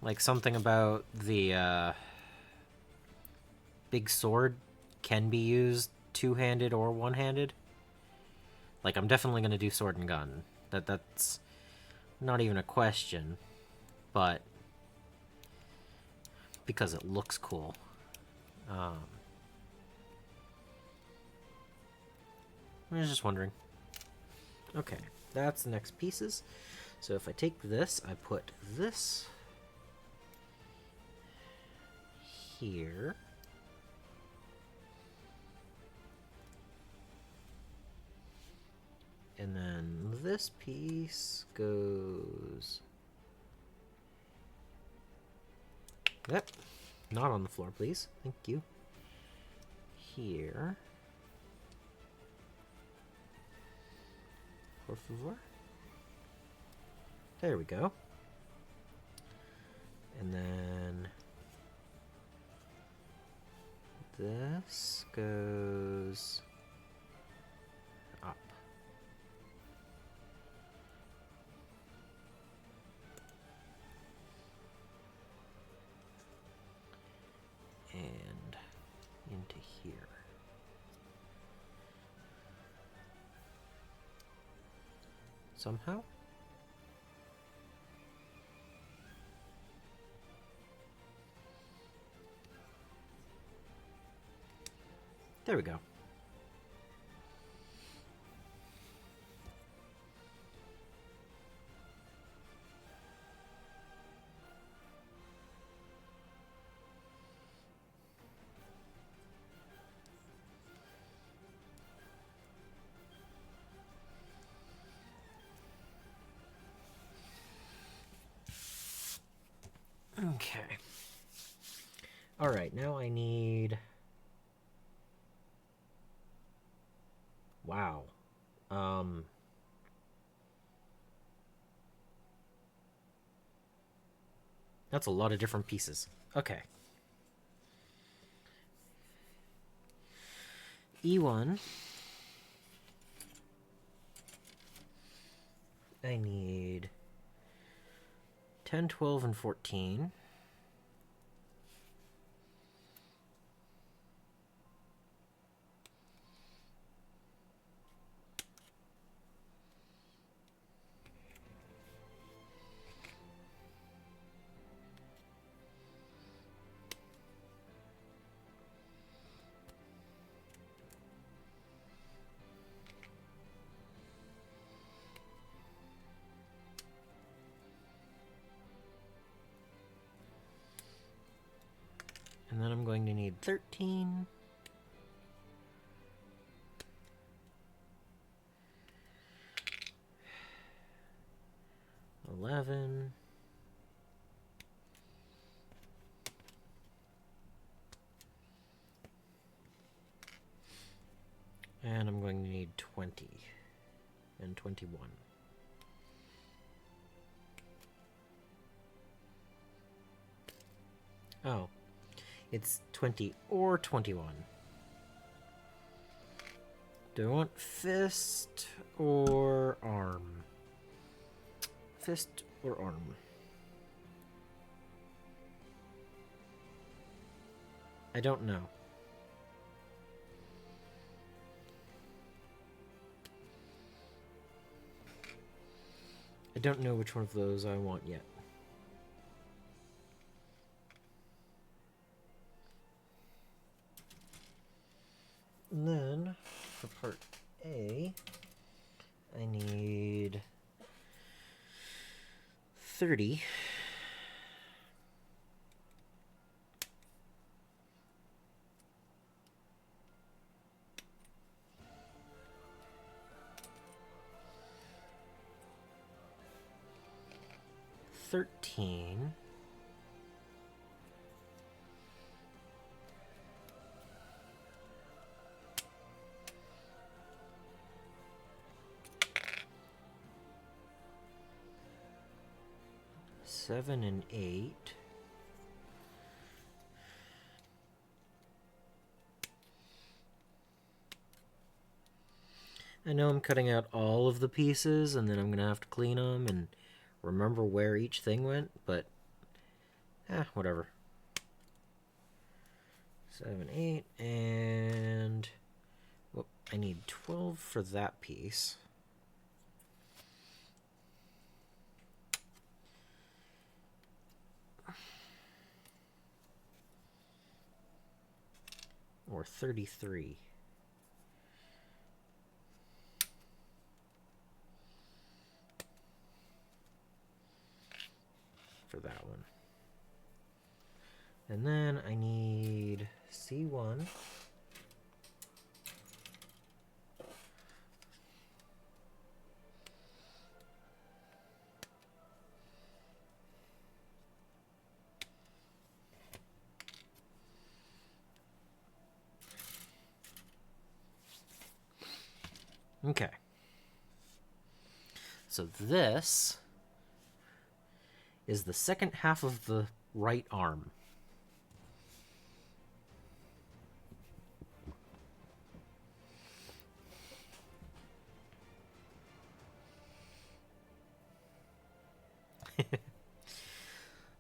Like something about the big sword can be used two-handed or one-handed. Like, I'm definitely going to do sword and gun. That's not even a question, but because it looks cool. I was just wondering. Okay, that's the next pieces. So if I take this, I put this here. And then this piece goes... Yep. Not on the floor, please. Thank you. Here. Por favor. There we go. And then this goes up. And into here. Somehow? There we go. Okay. Alright, now I need... Wow. That's a lot of different pieces. Okay. E1. I need 10, 12, and 14. And then I'm going to need 13. 11. And I'm going to need 20 and 21. Oh, it's 20 or 21. Do I want fist or arm? Fist or arm? I don't know. I don't know which one of those I want yet. And then, for part A, I need 30. $13. $7 and $8. I know I'm cutting out all of the pieces, and then I'm gonna have to clean them and remember where each thing went, but whatever. 7, 8, and I need 12 for that piece. Or 33. For that one. And then I need C1. Okay. So this is the second half of the right arm.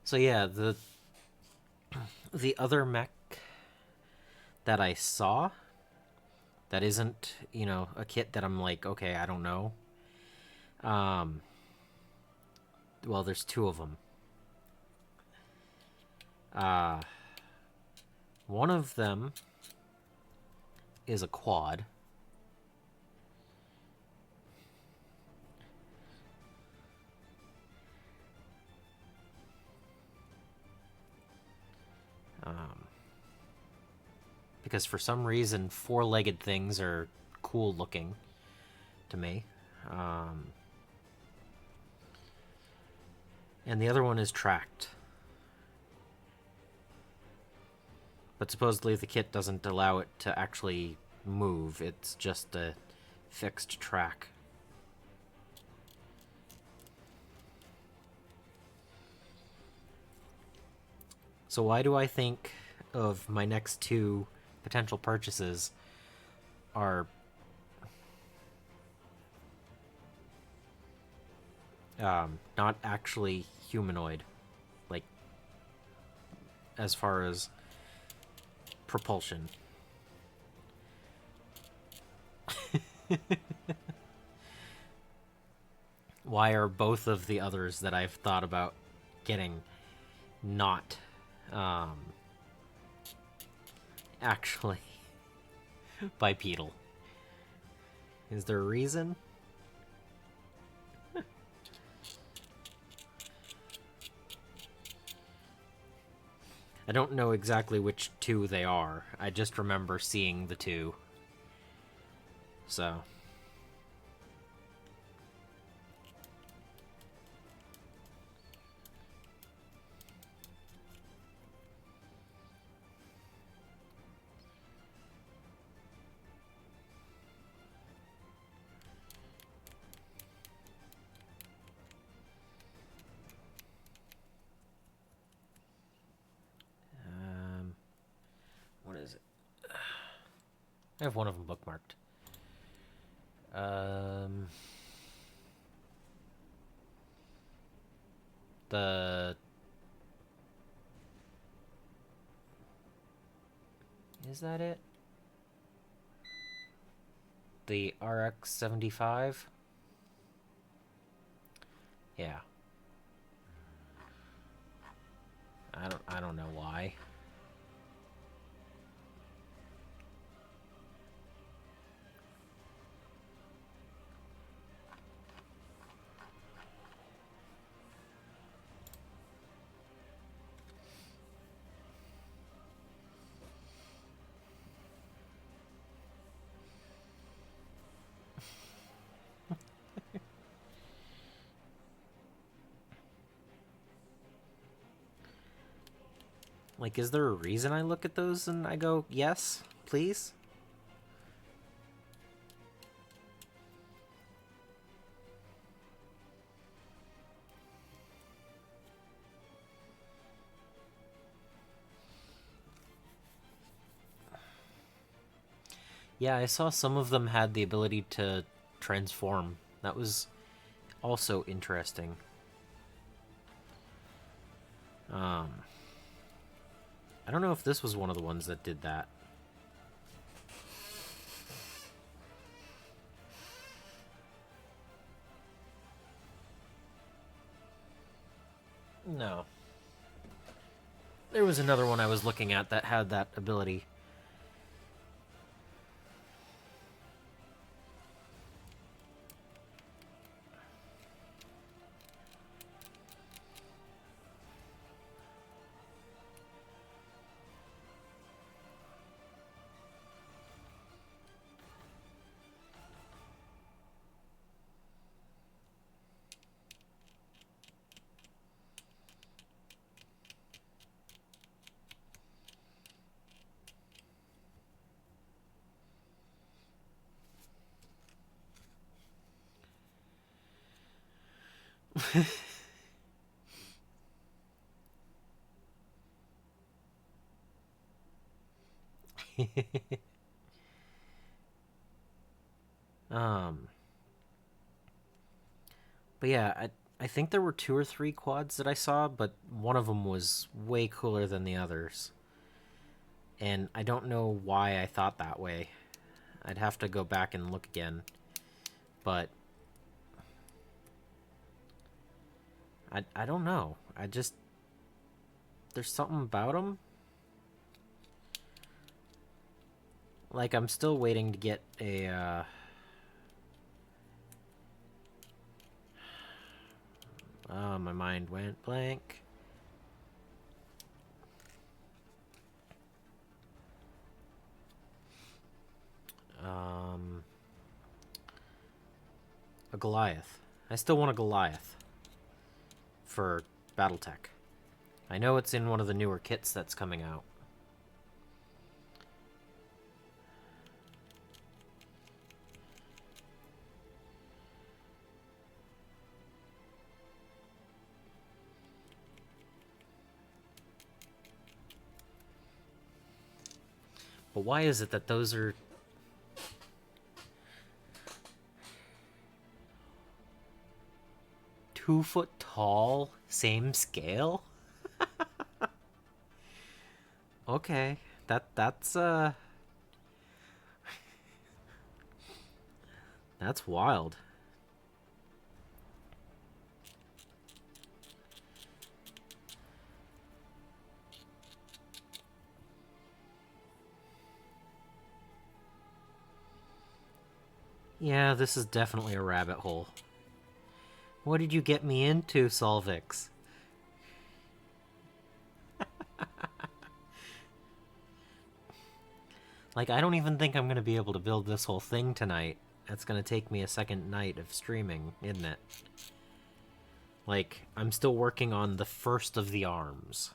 So yeah, the other mech that I saw that isn't, you know, a kit that I'm like, okay, I don't know. Well, there's two of them. One of them is a quad. Because for some reason, four-legged things are cool looking to me. And the other one is tracked. But supposedly the kit doesn't allow it to actually move. It's just a fixed track. So why do I think of my next two potential purchases are Not actually humanoid. Like, as far as propulsion. Why are both of the others that I've thought about getting not actually bipedal? Is there a reason? I don't know exactly which two they are. I just remember seeing the two. So... what is it? I have one of them bookmarked. The... Is that it? The RX-75? Yeah. I don't know why. Like, is there a reason I look at those and I go, yes, please? Yeah, I saw some of them had the ability to transform. That was also interesting. I don't know if this was one of the ones that did that. No. There was another one I was looking at that had that ability. But yeah, I think there were 2 or 3 quads that I saw, but one of them was way cooler than the others. And I don't know why I thought that way. I'd have to go back and look again. But I don't know. I just... There's something about them. Like, I'm still waiting to get a... Oh, my mind went blank. A Goliath. I still want a Goliath for Battletech. I know it's in one of the newer kits that's coming out. But why is it that those are... 2 foot tall, same scale? Okay, that's that's wild. Yeah, this is definitely a rabbit hole. What did you get me into, Solvix? Like, I don't even think I'm gonna be able to build this whole thing tonight. That's gonna take me a second night of streaming, isn't it? Like, I'm still working on the first of the arms.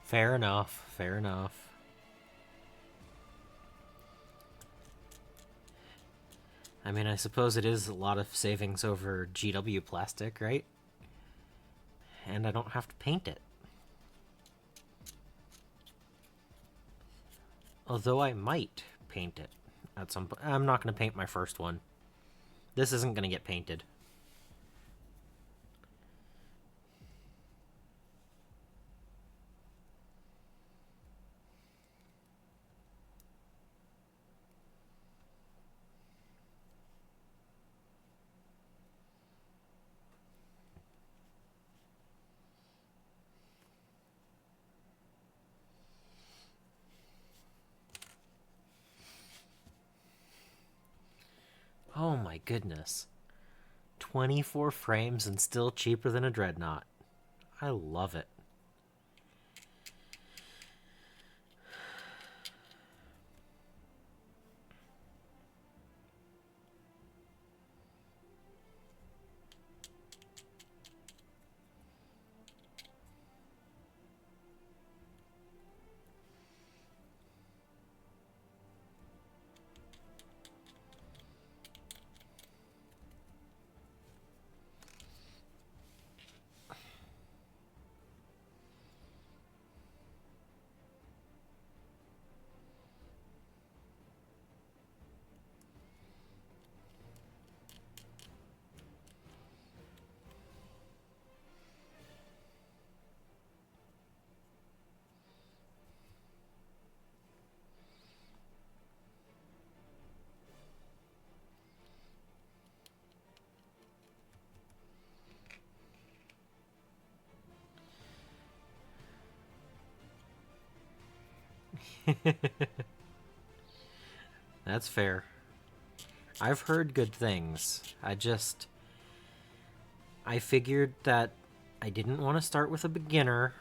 Fair enough, fair enough. I mean, I suppose it is a lot of savings over GW plastic, right? And I don't have to paint it. Although I might paint it at some point. I'm not going to paint my first one. This isn't going to get painted. Oh my goodness. 24 frames and still cheaper than a Dreadnought. I love it. That's fair. I've heard good things. I figured that I didn't want to start with a beginner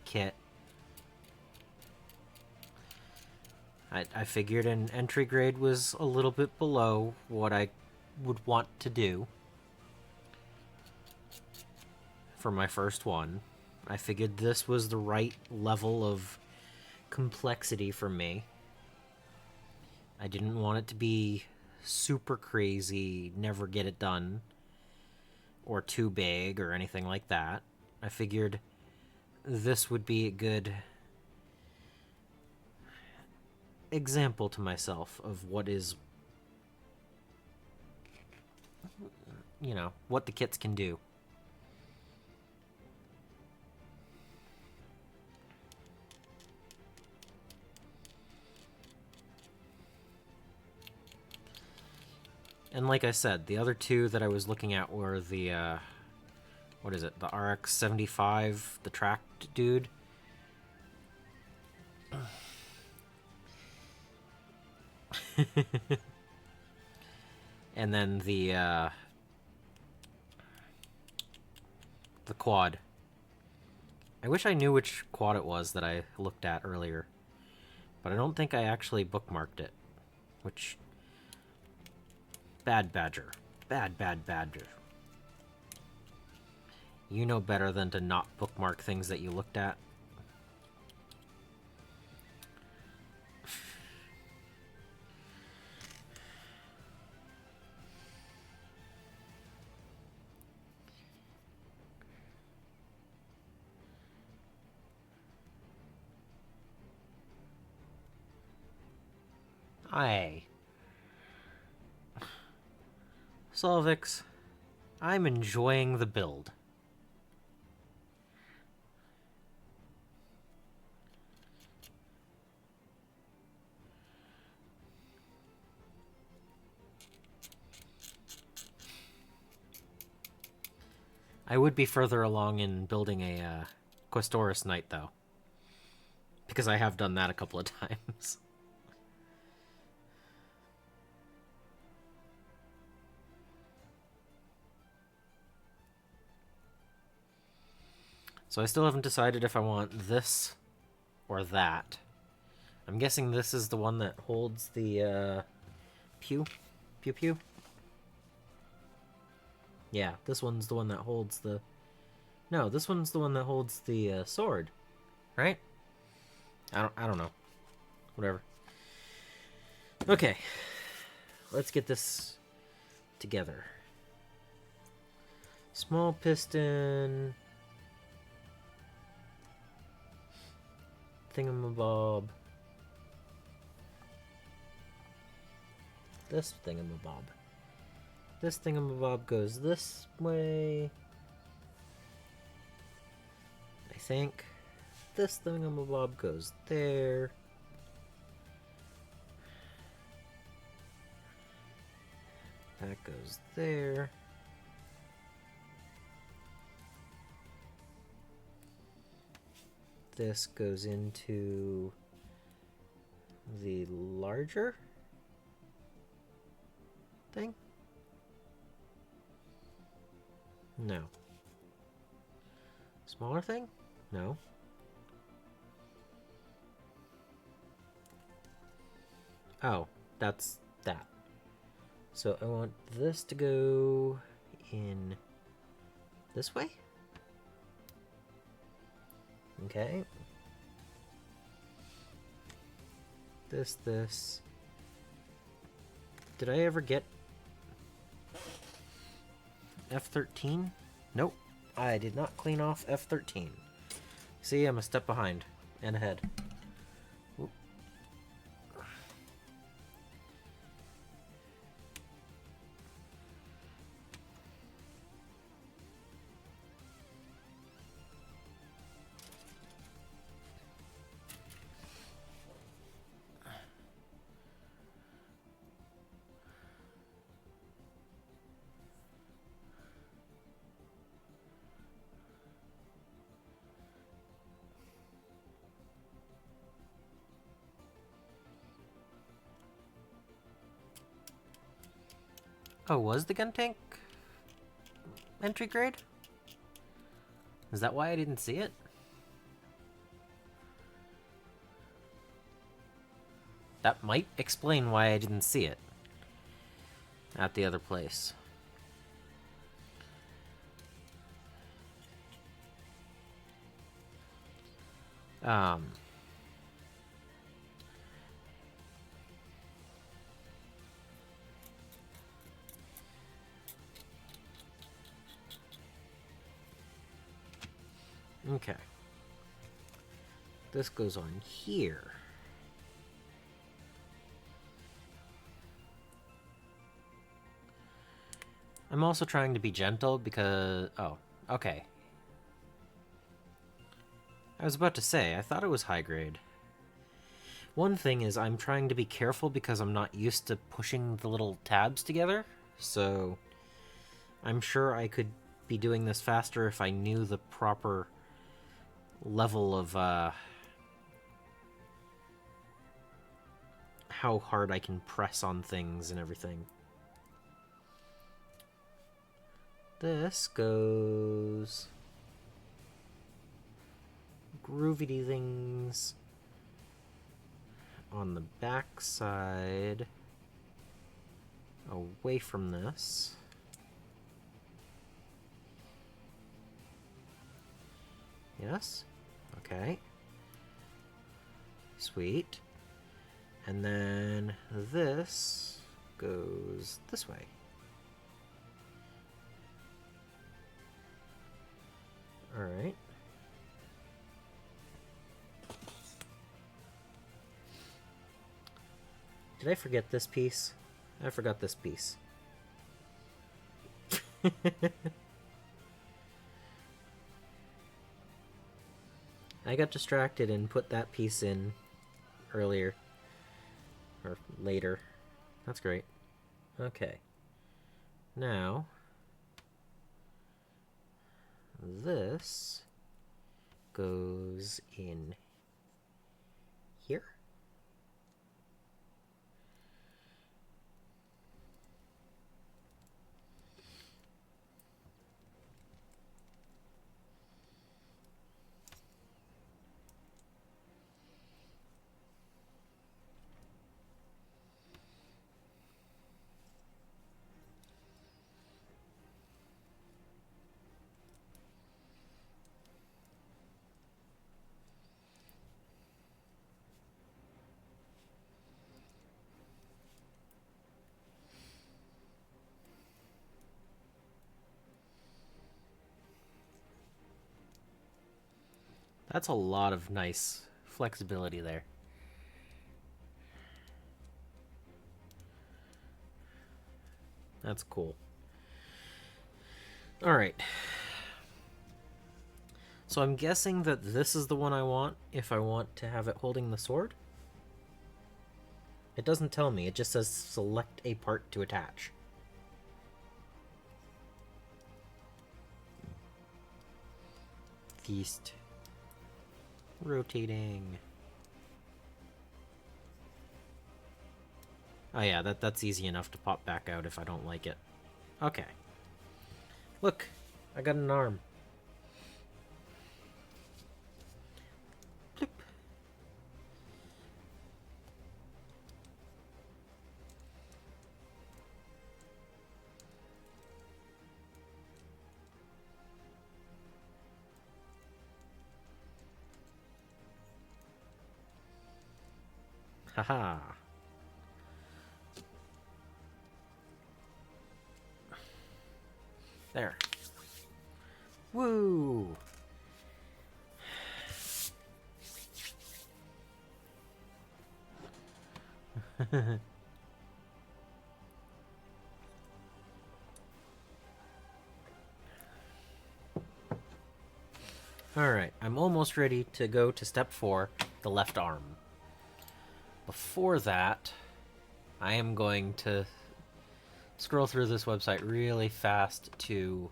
kit. I figured an entry grade was a little bit below what I would want to do for my first one. I figured this was the right level of complexity for me. I didn't want it to be super crazy, never get it done, or too big, or anything like that. I figured this would be a good example to myself of what is, you know, what the kits can do. And like I said, the other two that I was looking at were the what is it? The RX-75, the tracked dude. And then the quad. I wish I knew which quad it was that I looked at earlier, but I don't think I actually bookmarked it. Which, bad badger. Bad badger. You know better than to not bookmark things that you looked at. Aye. Solvix, I'm enjoying the build. I would be further along in building a Questoris Knight, though. Because I have done that a couple of times. So I still haven't decided if I want this or that. I'm guessing this is the one that holds the pew? Pew pew? Yeah, this one's the one that holds the... No, this one's the one that holds the sword. Right? I don't know. Whatever. Okay. Let's get this together. Small piston... Thingamabob. This thingamabob. This thingamabob goes this way. I think. This thingamabob goes there. That goes there. This goes into the larger thing? No. Smaller thing? No. Oh, that's that. So I want this to go in this way? Okay. This. Did I ever get F13? Nope. I did not clean off F13. See, I'm a step behind and ahead. Oop. Oh, was the gun tank entry grade? Is that why I didn't see it? That might explain why I didn't see it at the other place. Okay. This goes on here. I'm also trying to be gentle because... Oh, okay. I was about to say, I thought it was high grade. One thing is I'm trying to be careful because I'm not used to pushing the little tabs together, so I'm sure I could be doing this faster if I knew the proper level of how hard I can press on things and everything. This goes groovy things on the back side away from this. Yes. Okay. Sweet. And then this goes this way. Alright. Did I forget this piece? I forgot this piece. I got distracted and put that piece in earlier. Or later. That's great. Okay. Now, this goes in here. That's a lot of nice flexibility there. That's cool. Alright. So I'm guessing that this is the one I want if I want to have it holding the sword. It doesn't tell me, it just says select a part to attach. Feast. Rotating. Oh yeah, that's easy enough to pop back out if I don't like it. Okay. Look, I got an arm. Bloop. Haha. There. Woo! Alright, I'm almost ready to go to step 4, the left arm. Before that, I am going to scroll through this website really fast to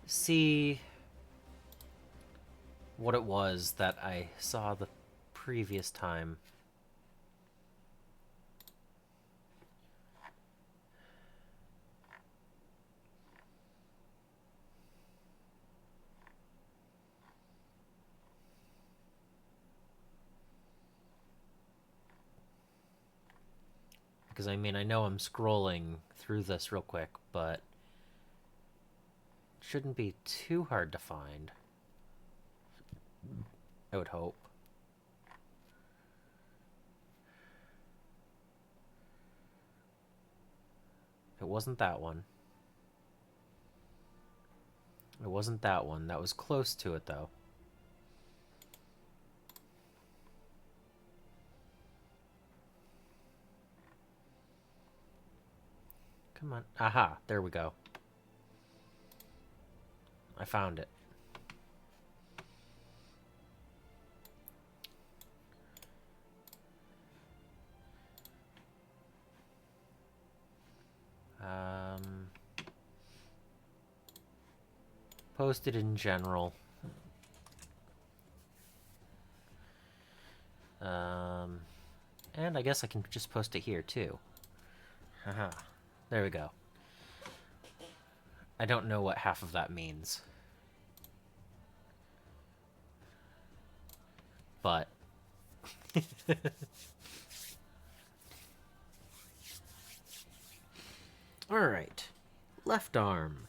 see what it was that I saw the previous time. Because I mean, I know I'm scrolling through this real quick, but it shouldn't be too hard to find. I would hope. It wasn't that one. It wasn't that one. That was close to it, though. Come on. Aha, there we go. I found it. post it in general. And I guess I can just post it here too. Haha. There we go. I don't know what half of that means. But alright. Left arm.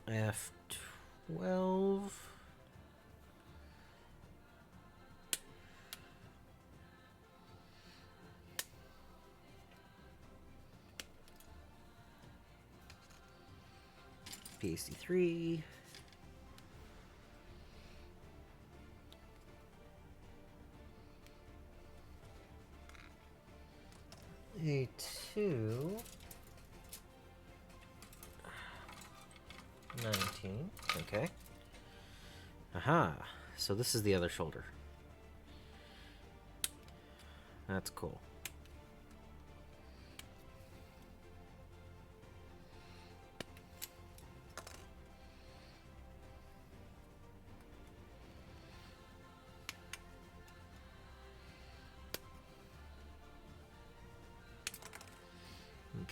F12. PC3. A2. 19. Okay. Aha. So this is the other shoulder. That's cool.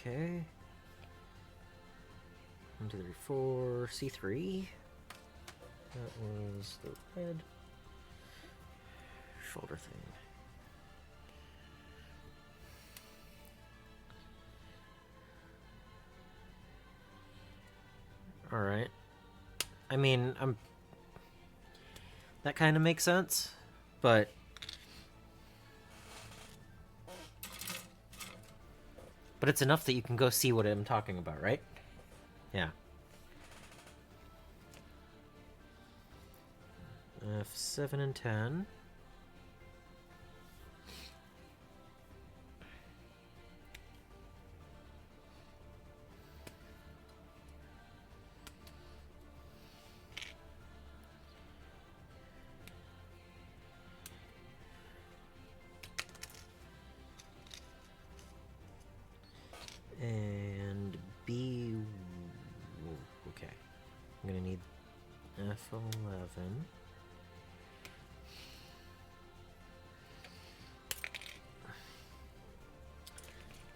Okay. 1, 2, 3, 4. C3. That was the red shoulder thing. Alright. I mean, that kind of makes sense, but it's enough that you can go see what I'm talking about, right? Yeah. F7 and 10. And B. Okay. I'm gonna need F11.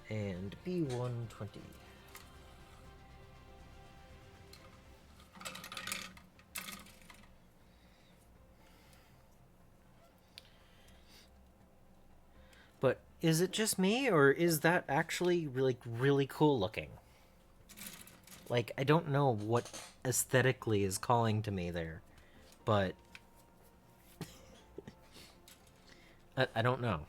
And B120. But is it just me, or is that actually really cool looking? Like, I don't know what aesthetically is calling to me there, but I don't know.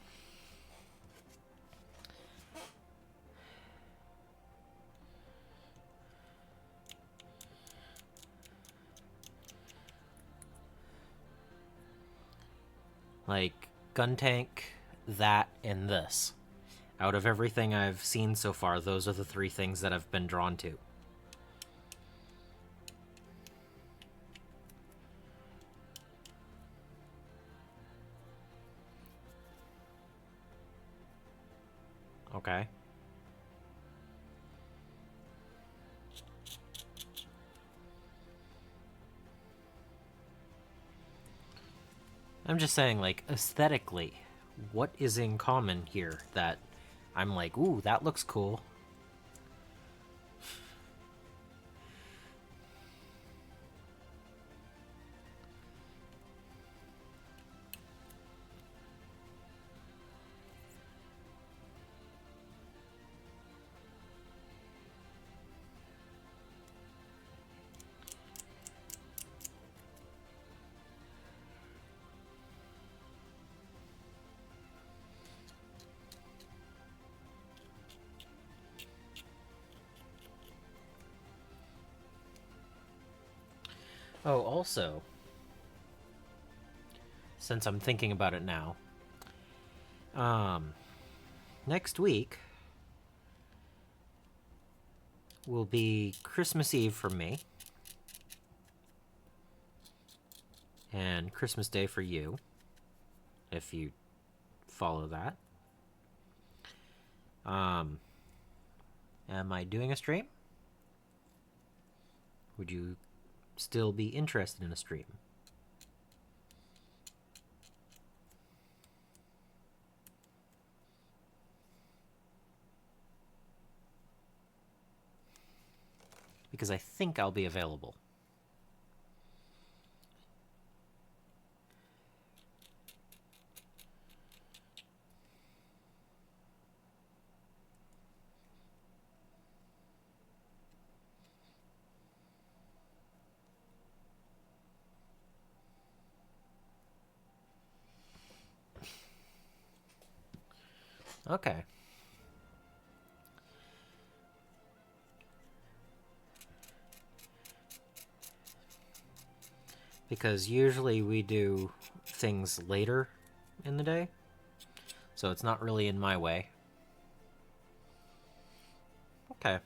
Like, gun tank, that, and this. Out of everything I've seen so far, those are the 3 things that I've been drawn to. Okay. I'm just saying, like, aesthetically, what is in common here that I'm like, ooh, that looks cool? Oh, also, since I'm thinking about it now, next week will be Christmas Eve for me, and Christmas Day for you, if you follow that. Am I doing a stream? Would you still be interested in a stream? Because I think I'll be available. Okay. Because usually we do things later in the day, so it's not really in my way. Okay.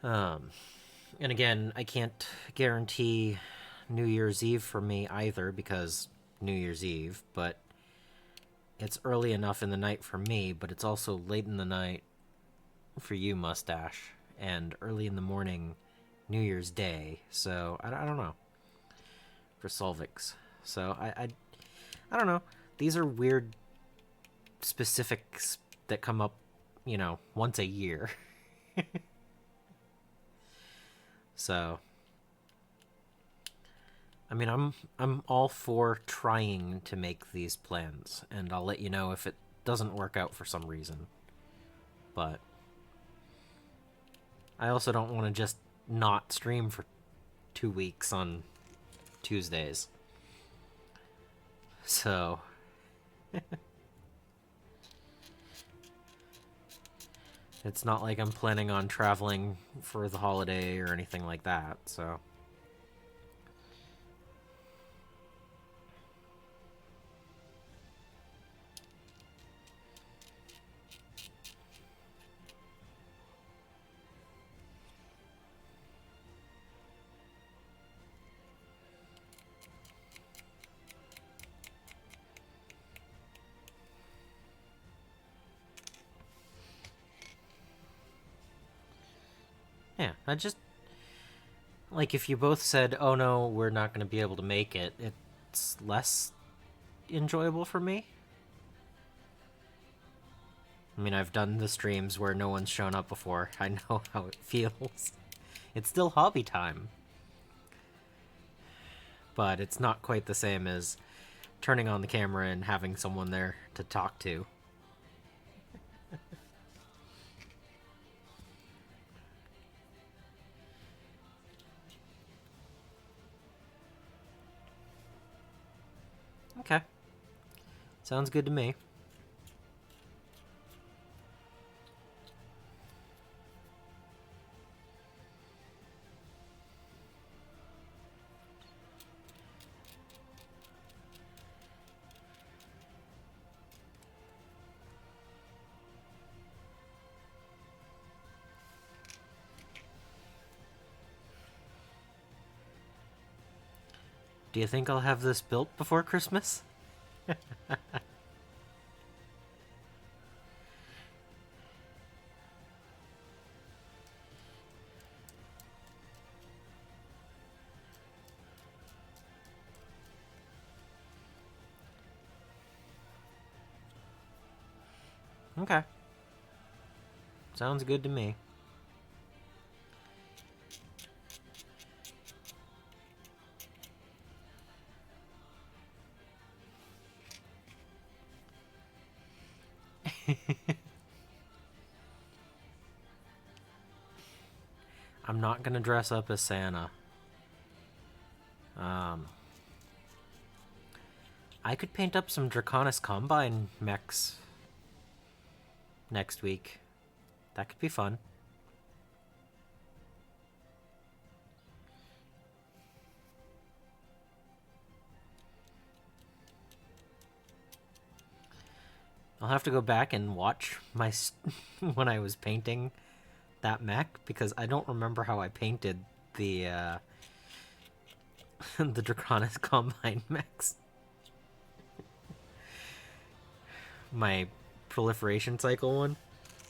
And again, I can't guarantee New Year's Eve for me either, because New Year's Eve, but it's early enough in the night for me, but it's also late in the night for you, Mustache, and early in the morning New Year's Day, so I don't know. For Solvix. So I don't know. These are weird specifics that come up, you know, once a year. So I mean, I'm all for trying to make these plans, and I'll let you know if it doesn't work out for some reason. But I also don't want to just not stream for 2 weeks on Tuesdays. So it's not like I'm planning on traveling for the holiday or anything like that, so yeah, I just like if you both said, "Oh no, we're not going to be able to make it," it's less enjoyable for me. I mean, I've done the streams where no one's shown up before. I know how it feels. It's still hobby time. But it's not quite the same as turning on the camera and having someone there to talk to. Okay. Sounds good to me. Do you think I'll have this built before Christmas? Okay. Sounds good to me. I'm not gonna dress up as Santa. I could paint up some Draconis Combine mechs next week. That could be fun. I'll have to go back and watch my when I was painting that mech, because I don't remember how I painted the the Draconis Combine mechs. My proliferation cycle one.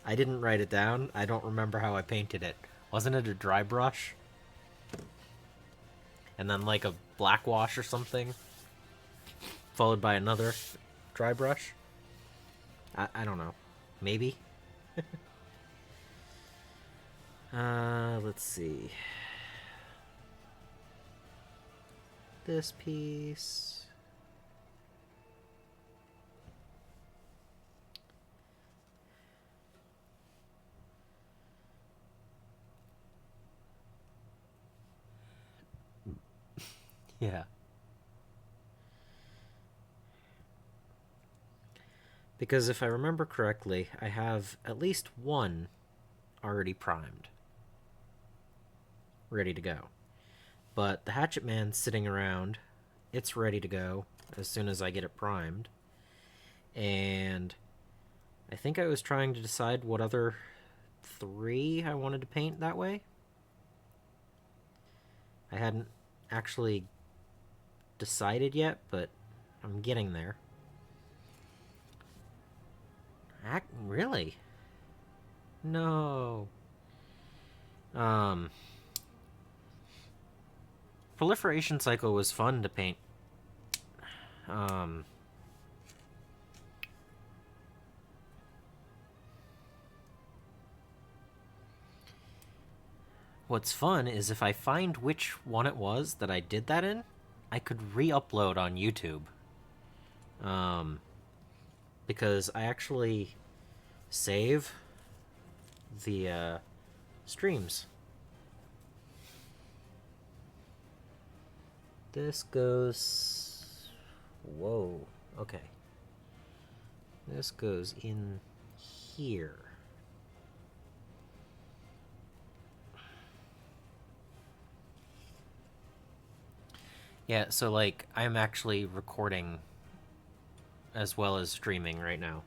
I didn't write it down. I don't remember how I painted it. Wasn't it a dry brush? And then like a black wash or something? Followed by another dry brush? I don't know. Maybe? Let's see. This piece. Yeah. Because if I remember correctly, I have at least one already primed. Ready to go. But the Hatchet Man's sitting around. It's ready to go as soon as I get it primed. And I think I was trying to decide what other 3 I wanted to paint that way. I hadn't actually decided yet, but I'm getting there. Really? No. Proliferation cycle was fun to paint. What's fun is if I find which one it was that I did that in, I could re-upload on YouTube. Because I actually save the streams. This goes... Whoa. Okay. This goes in here. Yeah, so like, I'm actually recording as well as streaming right now.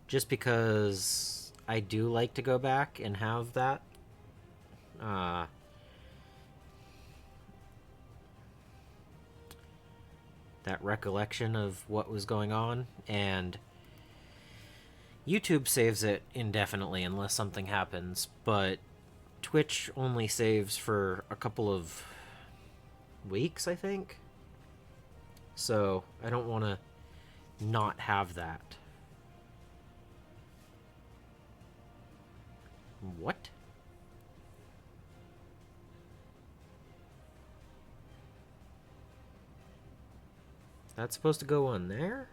Just because I do like to go back and have that. That recollection of what was going on, and YouTube saves it indefinitely unless something happens, but Twitch only saves for a couple of weeks, I think. So I don't want to not have that. What? That's supposed to go on there?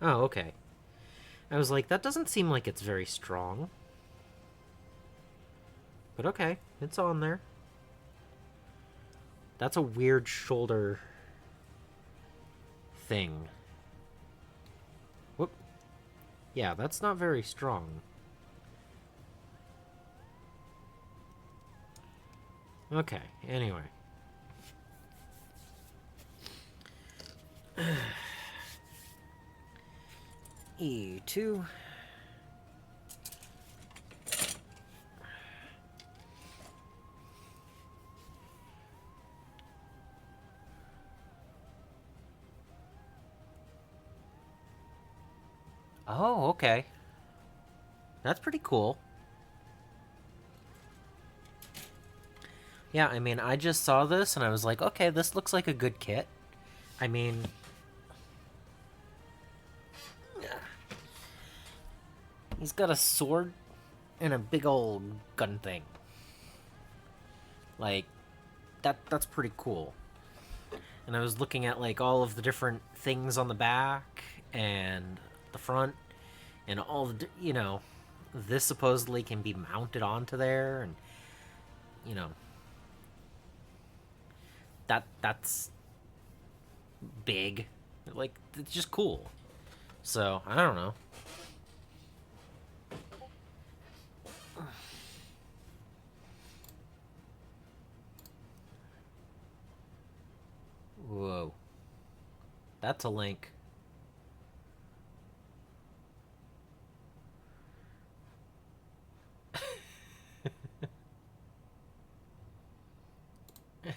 Oh, okay. I was like, that doesn't seem like it's very strong. But okay, it's on there. That's a weird shoulder thing. Whoop. Yeah, that's not very strong. Okay, anyway. E2. Oh, okay. That's pretty cool. Yeah, I mean, I just saw this and I was like, okay, this looks like a good kit. I mean... He's got a sword and a big old gun thing. Like, that's pretty cool. And I was looking at, like, all of the different things on the back and the front and all the, you know, this supposedly can be mounted onto there, and, you know, that's big. Like, it's just cool. So, I don't know. Whoa. That's a link.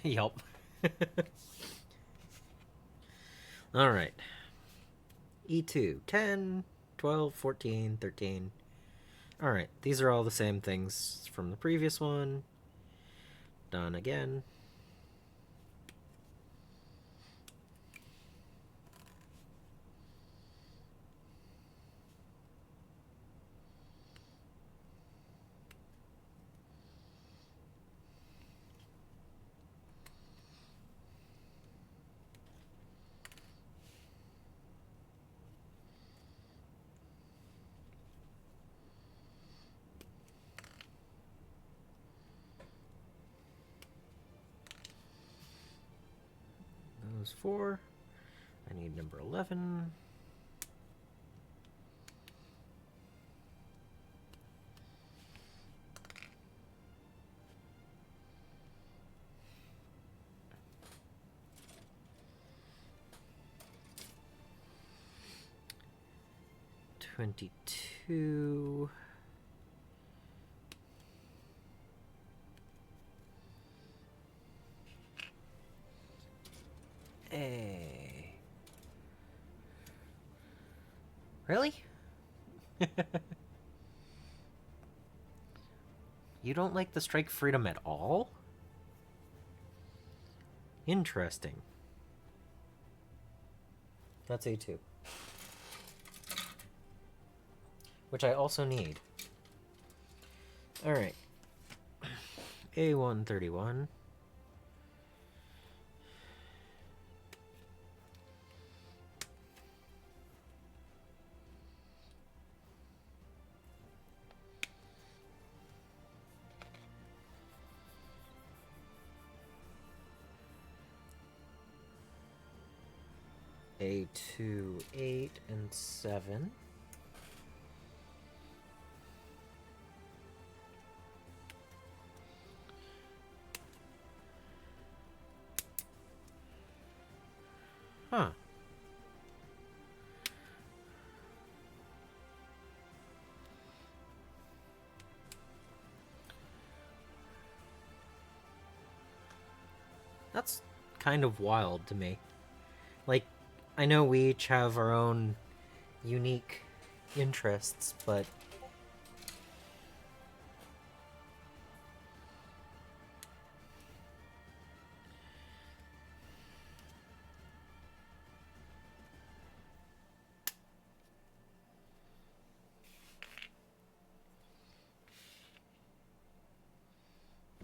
Yup. Alright. E2. 10, 12, 14, 13. Alright, these are all the same things from the previous one. Done again. Those 4. I need number 11. $22. Hey. Really? You don't like the strike freedom at all? Interesting. That's A2. Which I also need. Alright. A131. A2, 8, and 7. Huh. That's kind of wild to me. Like, I know we each have our own unique interests, but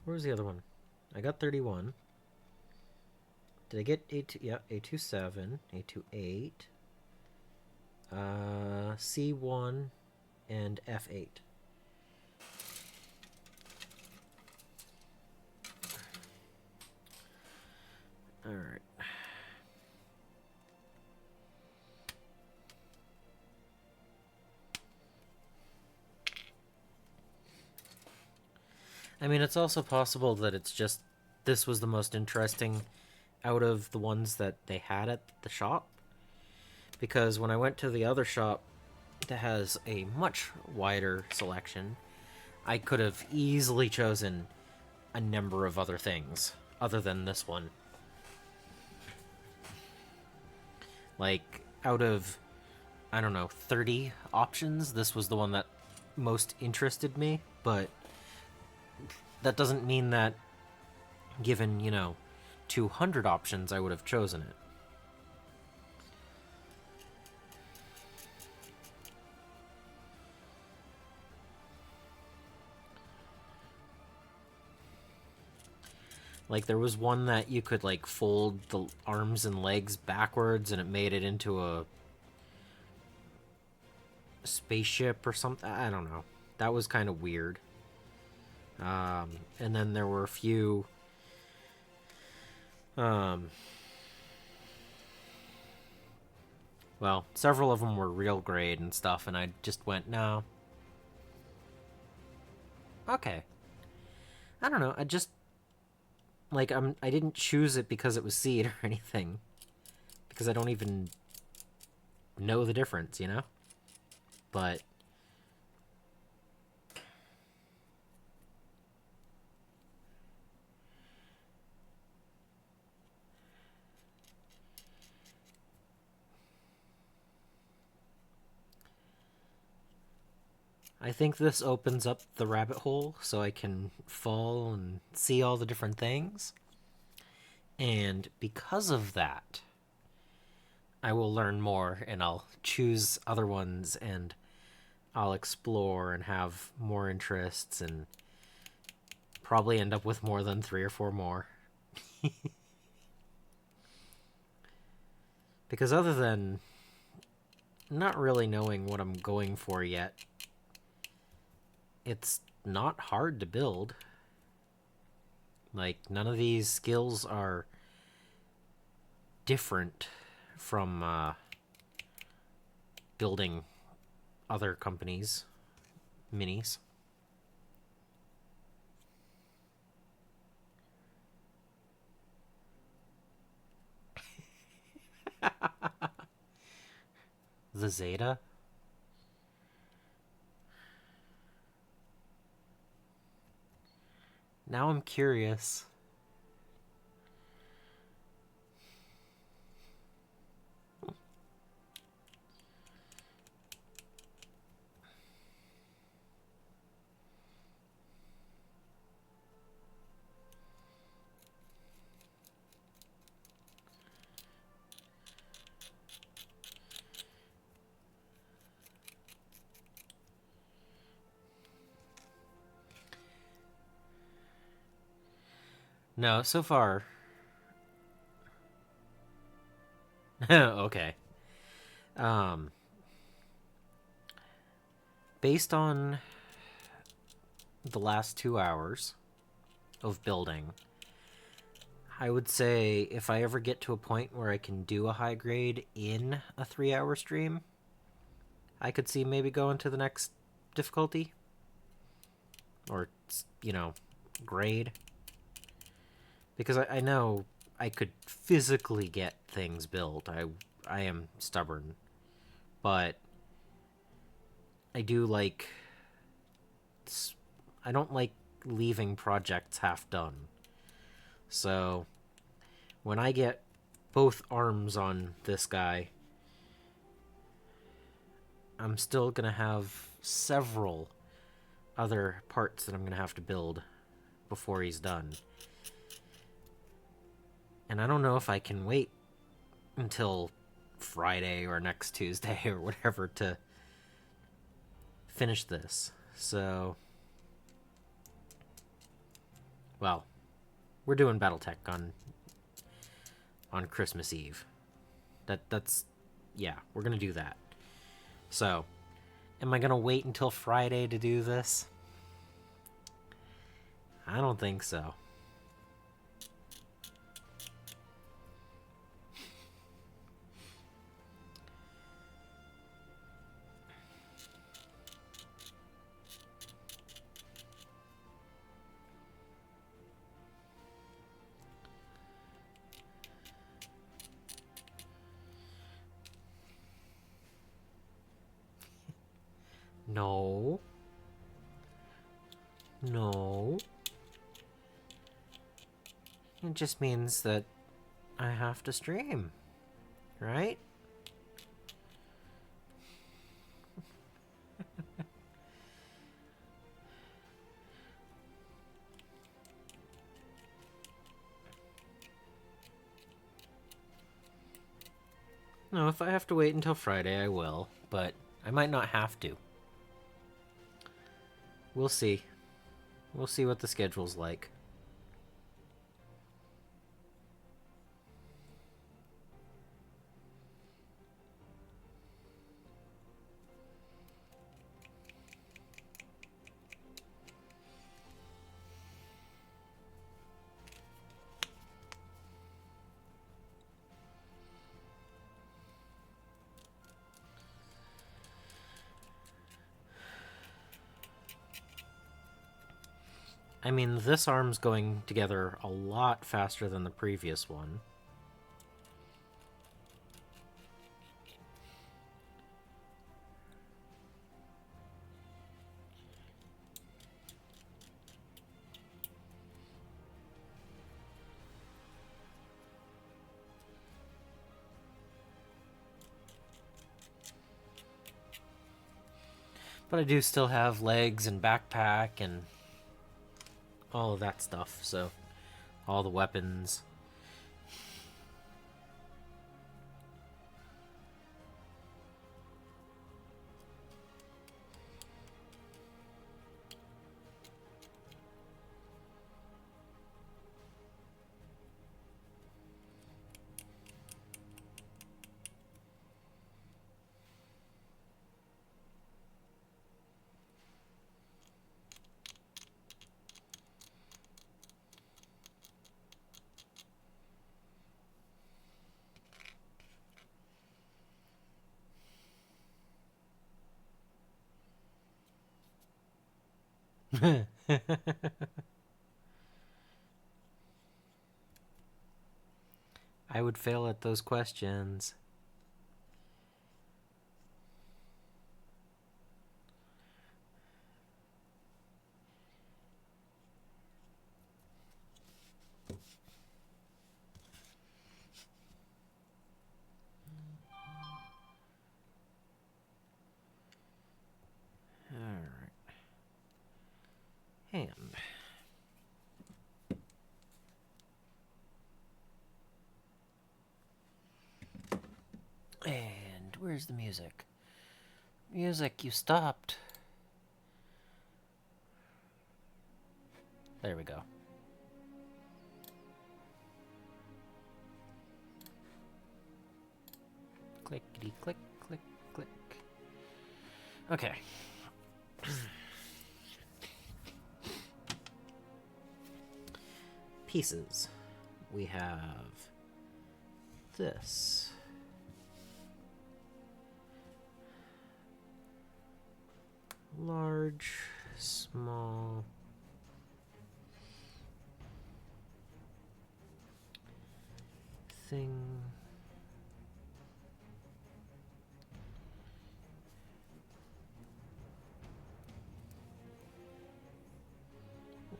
where's the other one? I got 31. Did I get A2? Yeah, A2 7, A2 8, C1, and F8. All right. I mean, it's also possible that it's just this was the most interesting out of the ones that they had at the shop. Because when I went to the other shop that has a much wider selection, I could have easily chosen a number of other things other than this one. Like, out of, I don't know, 30 options, this was the one that most interested me, but that doesn't mean that given, 200 options, I would have chosen it. Like, there was one that you could, like, fold the arms and legs backwards and it made it into a spaceship or something. I don't know. That was kind of weird. And then there were a few... well, several of them were real grade and stuff, and I just went, no. Okay. I don't know. I just... like, I didn't choose it because it was seed or anything. Because I don't even know the difference, But... I think this opens up the rabbit hole so I can fall and see all the different things. And because of that, I will learn more and I'll choose other ones and I'll explore and have more interests and probably end up with more than 3 or 4 more. Because other than not really knowing what I'm going for yet, it's not hard to build. Like, none of these skills are different from building other companies' minis. The Zeta? Now I'm curious. No, so far. Okay. Um, Based on the last 2 hours of building, I would say if I ever get to a point where I can do a high grade in a 3-hour stream, I could see maybe going to the next difficulty. Or, grade. Because I know I could physically get things built. I am stubborn. But I do like... I don't like leaving projects half done. So when I get both arms on this guy, I'm still going to have several other parts that I'm going to have to build before he's done. And I don't know if I can wait until Friday or next Tuesday or whatever to finish this. So, well, we're doing Battletech on Christmas Eve. That's yeah, we're gonna do that. So, am I gonna wait until Friday to do this? I don't think so. No. No. It just means that I have to stream, right? No, if I have to wait until Friday, I will, but I might not have to. We'll see. We'll see what the schedule's like. I mean, this arm's going together a lot faster than the previous one. But I do still have legs and backpack and all of that stuff, so all the weapons. I would fail at those questions. Alright. Hand. And where's the music? Music, you stopped. There we go. Clickety click, click, click. Okay. Pieces. We have this. Large, small, thing.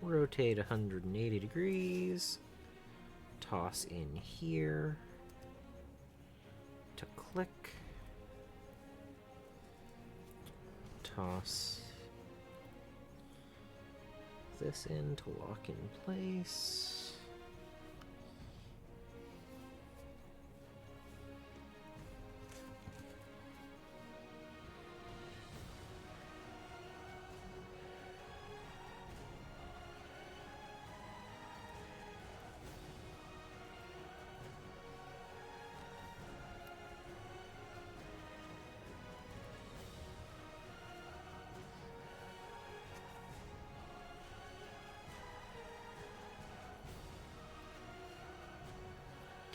Rotate 180 degrees. Toss in here to click. Toss this in to lock in place.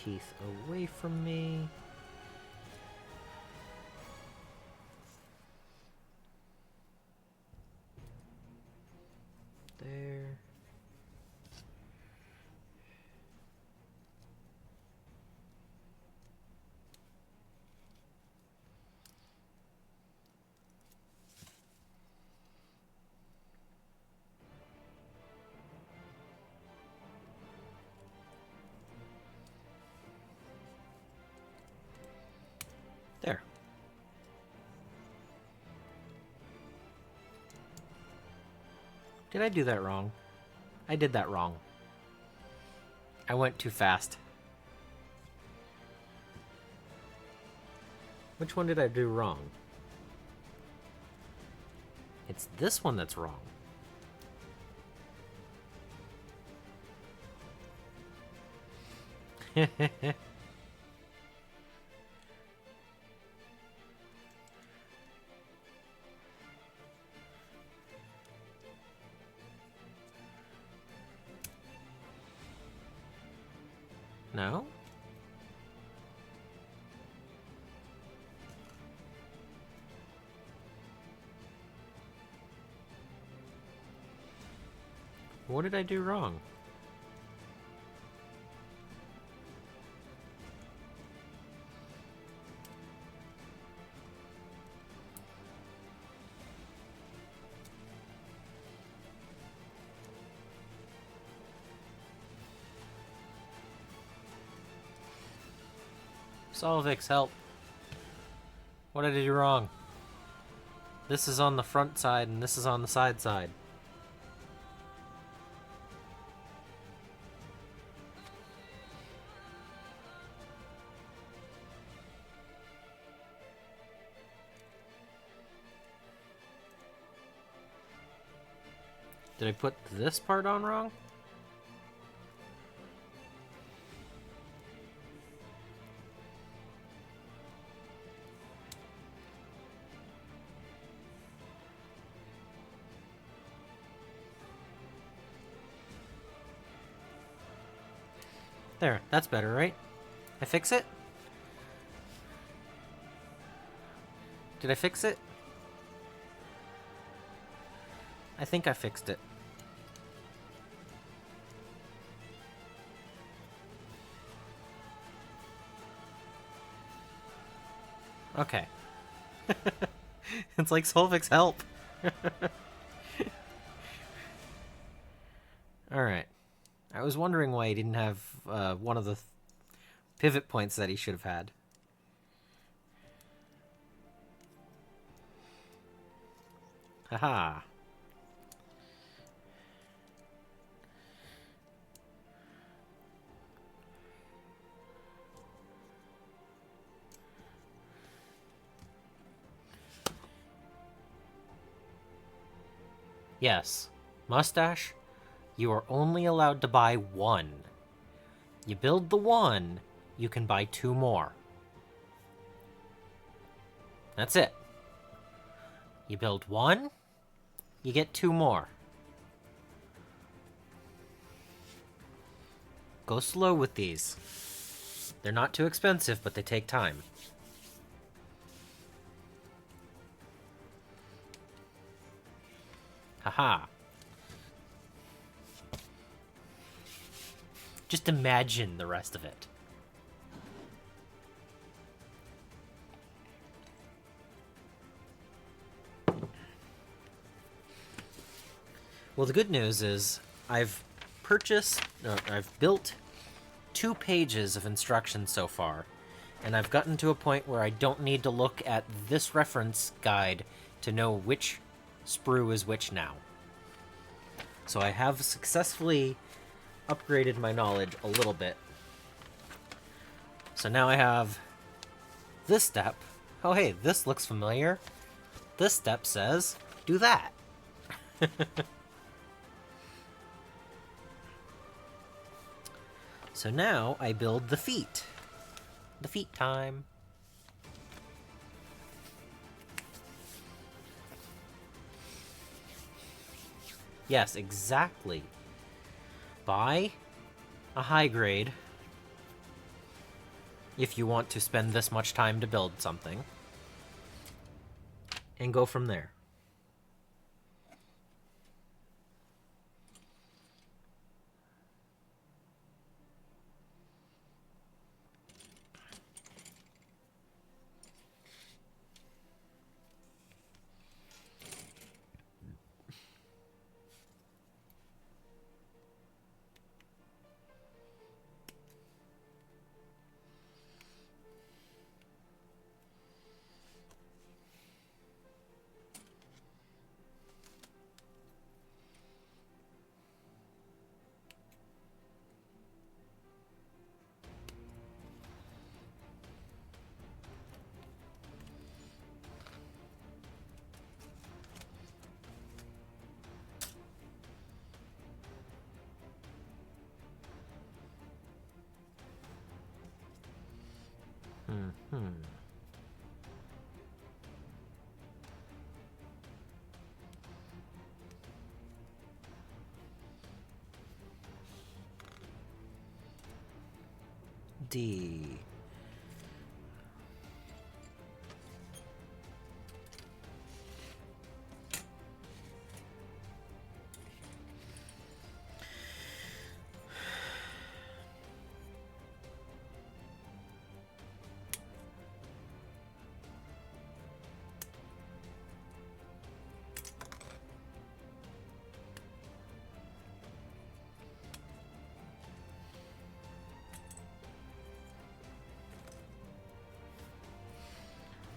Teeth away from me. There. There. Did I do that wrong? I did that wrong. I went too fast. Which one did I do wrong? It's this one that's wrong. No? What did I do wrong? Solvix, help. What did I do wrong? This is on the front side, and this is on the side side. Did I put this part on wrong? There, that's better, right? I fix it? Did I fix it? I think I fixed it. Okay. It's like Solvix, help! Alright. I was wondering why he didn't have one of the pivot points that he should have had. Haha. Yes. Mustache, you are only allowed to buy one. You build the one, you can buy 2 more. That's it. You build one, you get 2 more. Go slow with these. They're not too expensive, but they take time. Haha. Just imagine the rest of it. Well, the good news is I've built 2 pages of instructions so far, and I've gotten to a point where I don't need to look at this reference guide to know which sprue is which now. So I have successfully upgraded my knowledge a little bit. So now I have this step. Oh hey, this looks familiar. This step says, do that. So now I build the feet. The feet time. Yes, exactly. Buy a high grade if you want to spend this much time to build something, and go from there. D.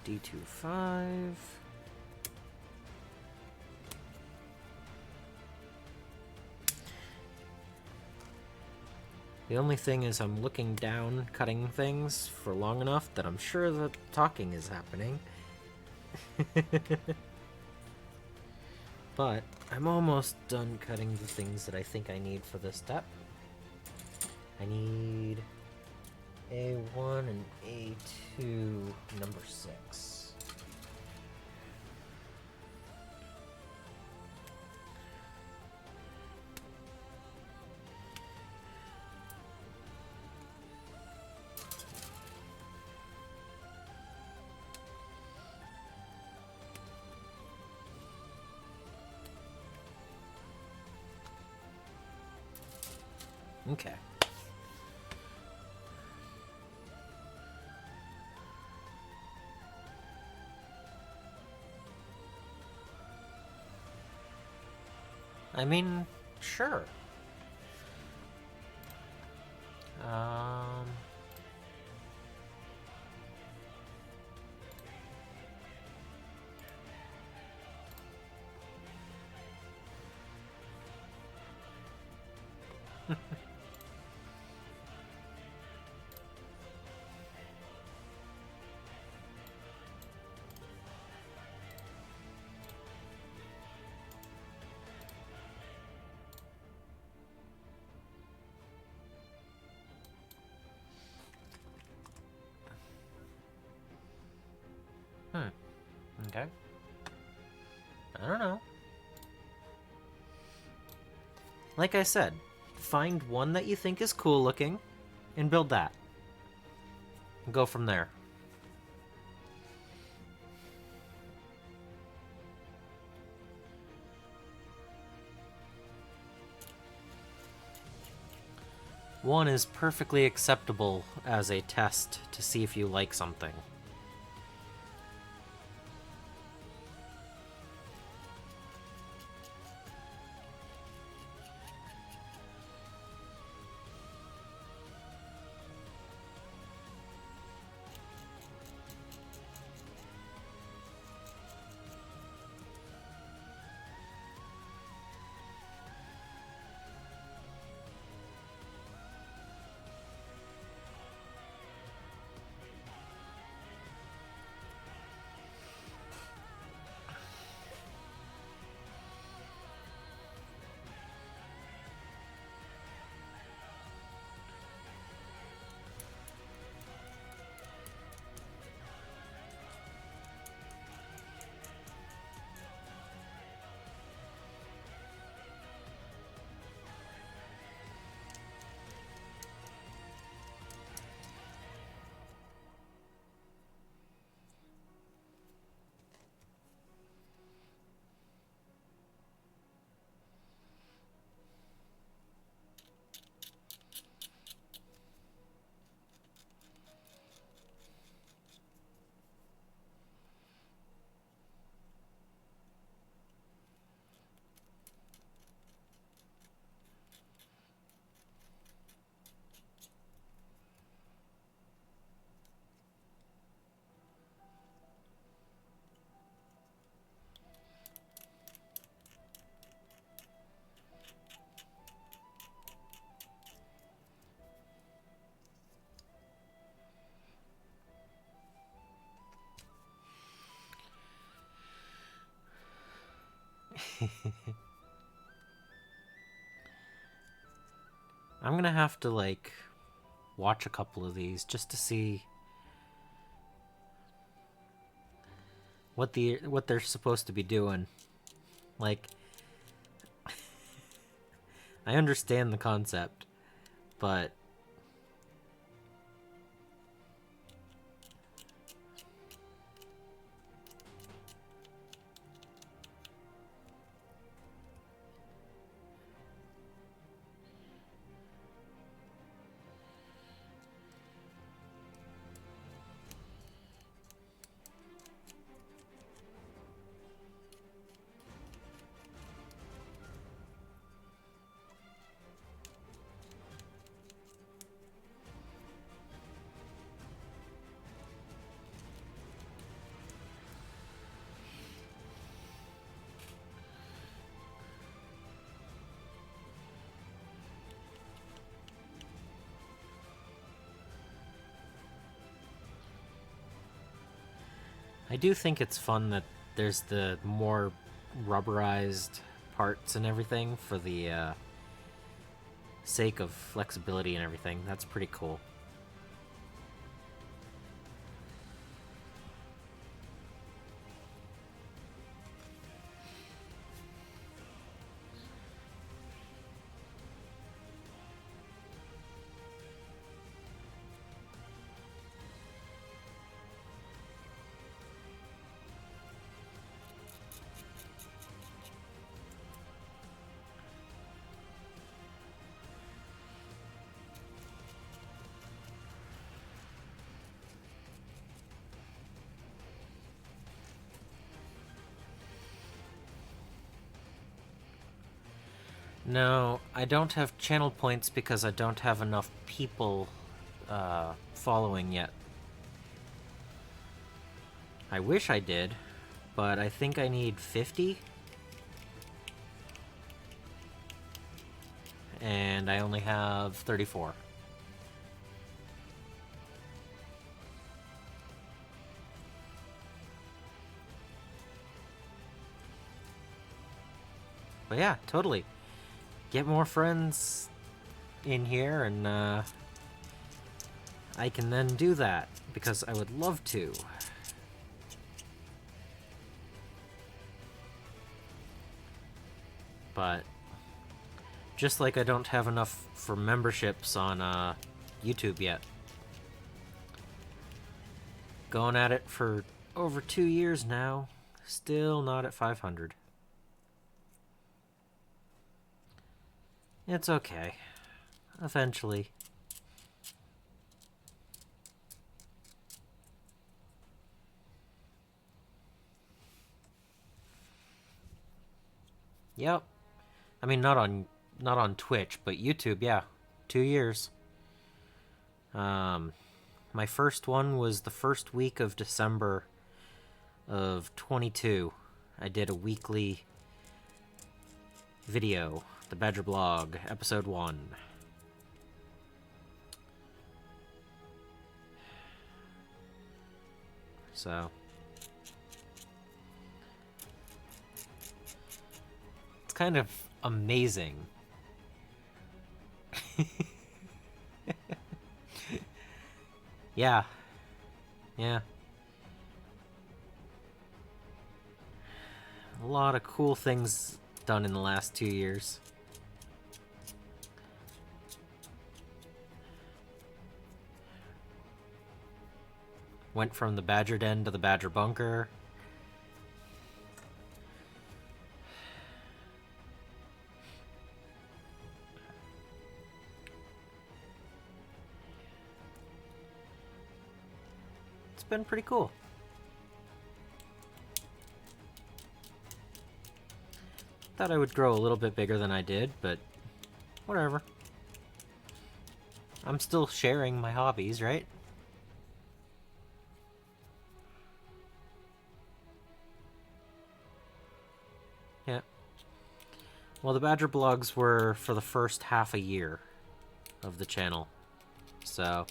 D25. The only thing is I'm looking down, cutting things for long enough that I'm sure that talking is happening. But I'm almost done cutting the things that I think I need for this step. I need A1 and A2, number 6. Okay. I mean, sure. Okay. I don't know. Like I said, find one that you think is cool looking and build that. And go from there. One is perfectly acceptable as a test to see if you like something. I'm gonna have to, like, watch a couple of these just to see what they're supposed to be doing. Like, I understand the concept, but I do think it's fun that there's the more rubberized parts and everything for the sake of flexibility and everything. That's pretty cool. No, I don't have channel points because I don't have enough people following yet. I wish I did, but I think I need 50. And I only have 34. But yeah, totally. Get more friends in here, and I can then do that, because I would love to. But just like I don't have enough for memberships on YouTube yet. Going at it for over 2 years now, still not at 500. It's okay. Eventually. Yep. I mean, not on Twitch, but YouTube, yeah. 2 years. My first one was the first week of December of 22. I did a weekly video, the Badger Blog, episode 1. So it's kind of amazing. Yeah. Yeah. A lot of cool things done in the last 2 years. Went from the Badger Den to the Badger Bunker. It's been pretty cool. Thought I would grow a little bit bigger than I did, but whatever. I'm still sharing my hobbies, right? Yeah. Well, the Badger blogs were for the first half a year of the channel, so...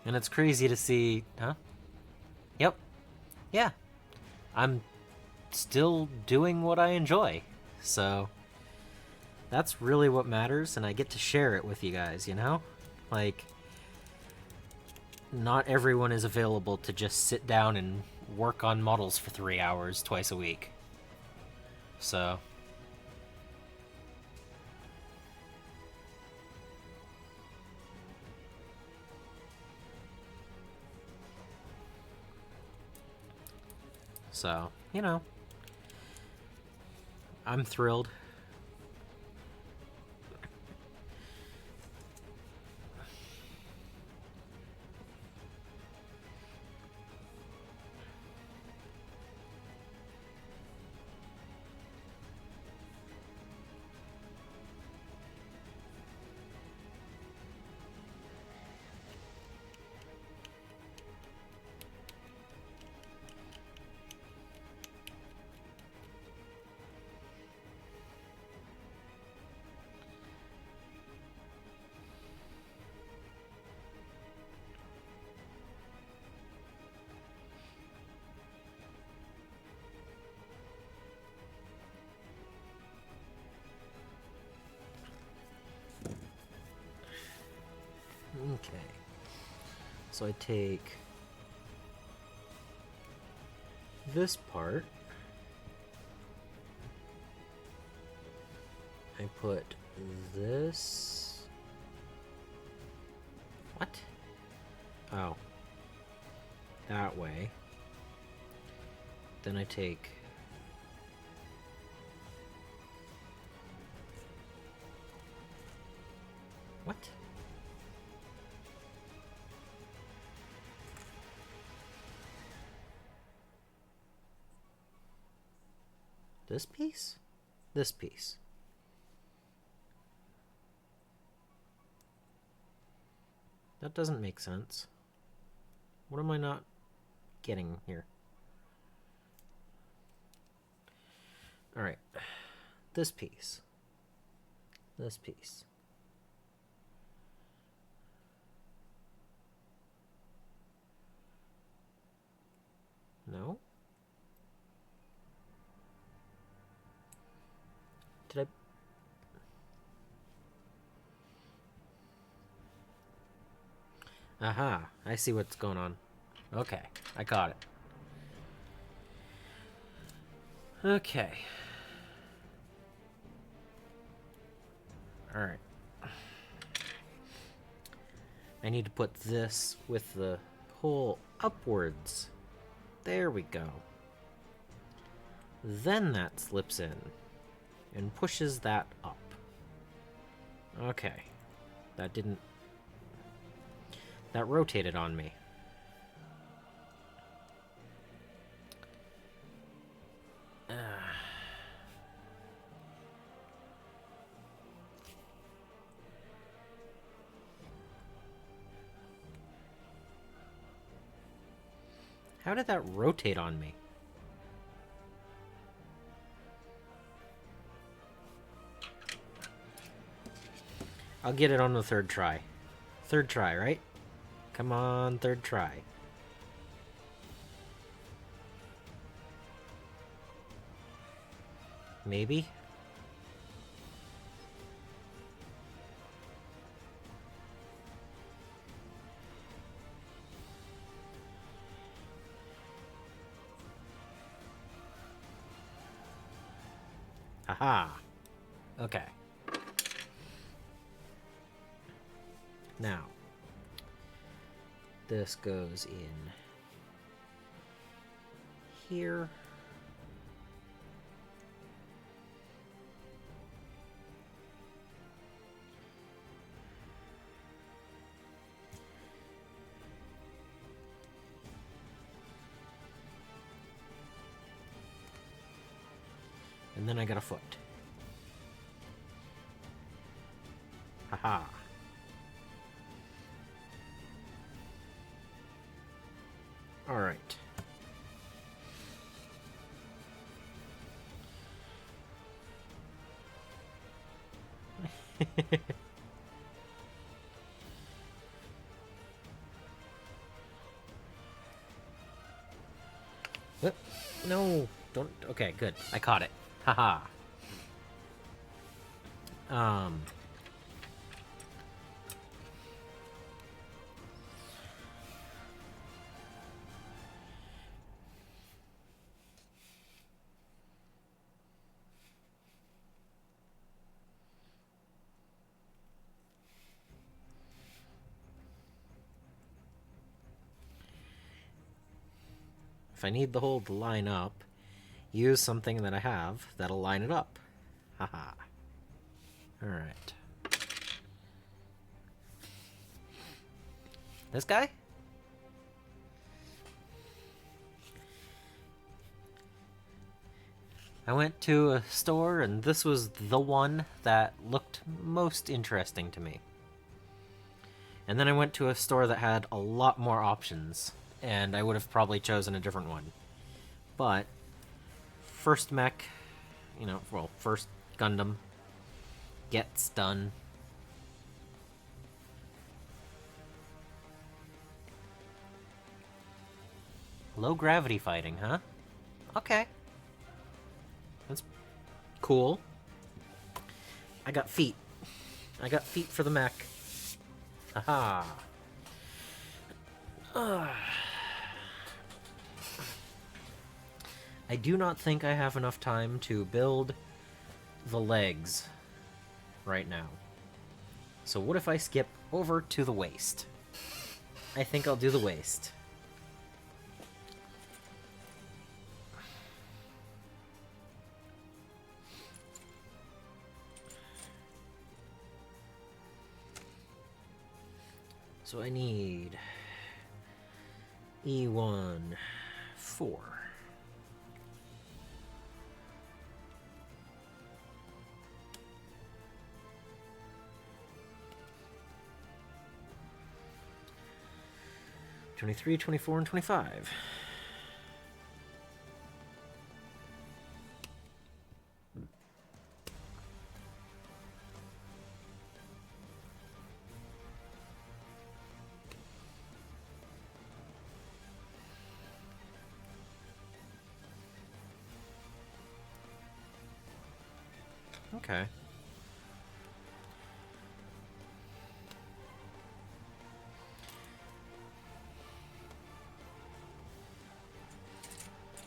And it's crazy to see... Huh? Yep. Yeah. I'm still doing what I enjoy. So... that's really what matters, and I get to share it with you guys, you know? Like... not everyone is available to just sit down and work on models for 3 hours twice a week. So... so, you know, I'm thrilled. Okay. So I take this part. I put this... What? Oh. That way. Then I take... What? This piece? This piece. That doesn't make sense. What am I not getting here? Alright. This piece. This piece. No? Did I... Aha, I see what's going on. Okay, I caught it. Okay. Alright. I need to put this with the hole upwards. There we go. Then that slips in and pushes that up. Okay. That didn't... That rotated on me. How did that rotate on me? I'll get it on the third try. Third try, right? Come on, third try. Maybe? Aha! Okay. Now, this goes in here. And then I got a foot. Haha. All right. No, don't. Okay, good. I caught it. Haha. If I need the hole to line up, use something that I have that'll line it up. Haha. Alright. This guy? I went to a store and this was the one that looked most interesting to me. And then I went to a store that had a lot more options, and I would have probably chosen a different one. But first mech, you know, well, first Gundam gets done. Low gravity fighting, huh? Okay. That's cool. I got feet. I got feet for the mech. Haha. I do not think I have enough time to build the legs right now. So what if I skip over to the waist? I think I'll do the waist. So I need E1, 4. $23, $24, and $25. Okay.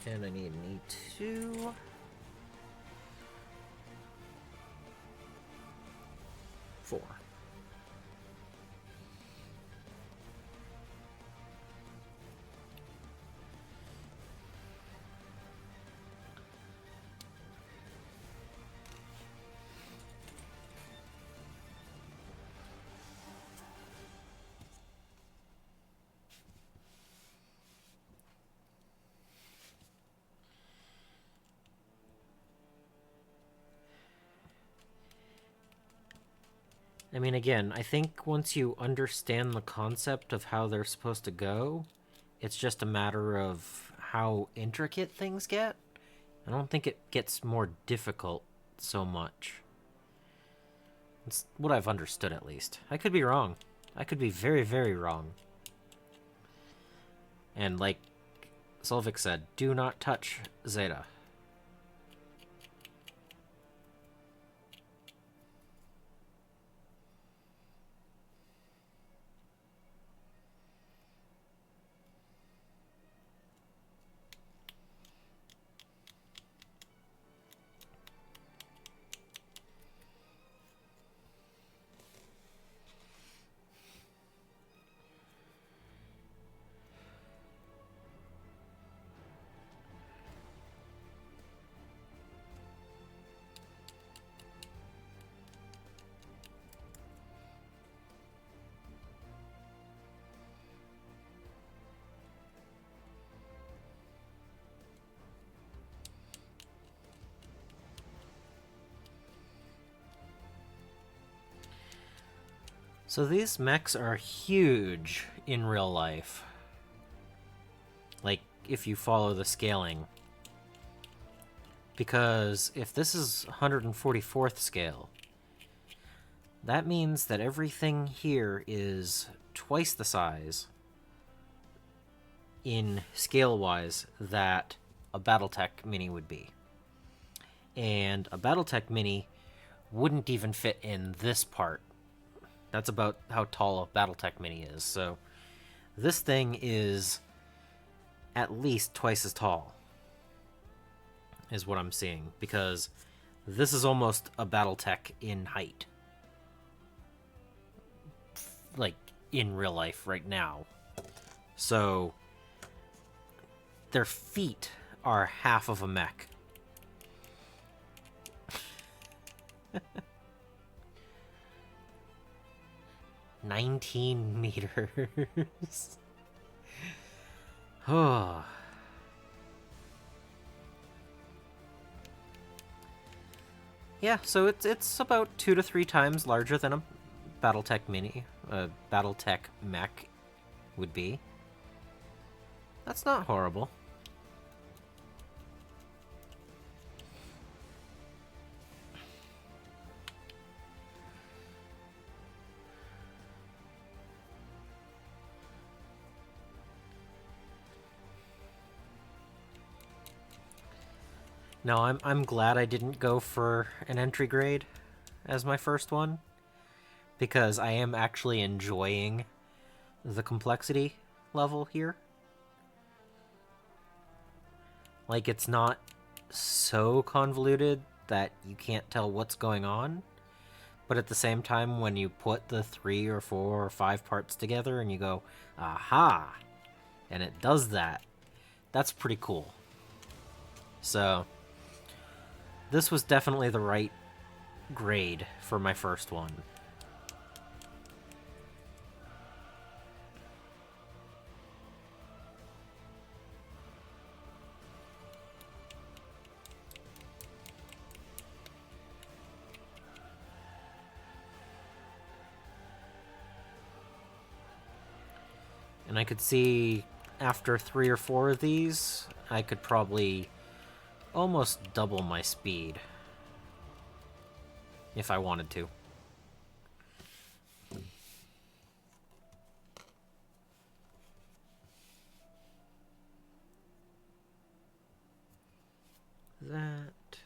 And I need an E2. Four. I mean, again, I think once you understand the concept of how they're supposed to go, it's just a matter of how intricate things get. I don't think it gets more difficult so much. It's what I've understood, at least. I could be wrong. I could be very, very wrong. And like Solvik said, do not touch Zeta. So these mechs are huge in real life. Like, if you follow the scaling. Because if this is 144th scale, that means that everything here is twice the size in scale-wise that a Battletech Mini would be. And a Battletech Mini wouldn't even fit in this part. That's about how tall a Battletech Mini is. So this thing is at least twice as tall, is what I'm seeing, because this is almost a Battletech in height. Like, in real life right now. So their feet are half of a mech. 19 meters. Oh. Yeah, so it's about 2 to 3 times larger than a Battletech Mini, a Battletech mech would be. That's not horrible. No, I'm glad I didn't go for an entry grade as my first one, because I am actually enjoying the complexity level here. Like, it's not so convoluted that you can't tell what's going on, but at the same time, when you put the 3 or 4 or 5 parts together and you go, aha, and it does that, that's pretty cool. So, this was definitely the right grade for my first one. And I could see after 3 or 4 of these, I could probably almost double my speed if I wanted to. That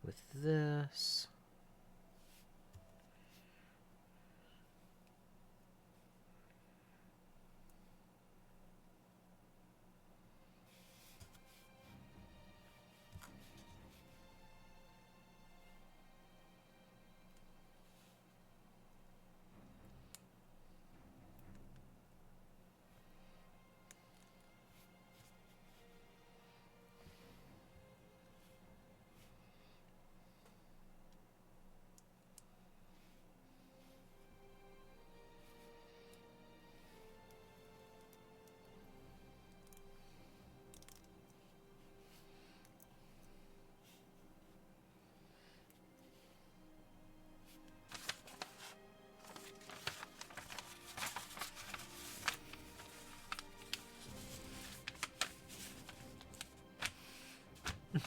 with this.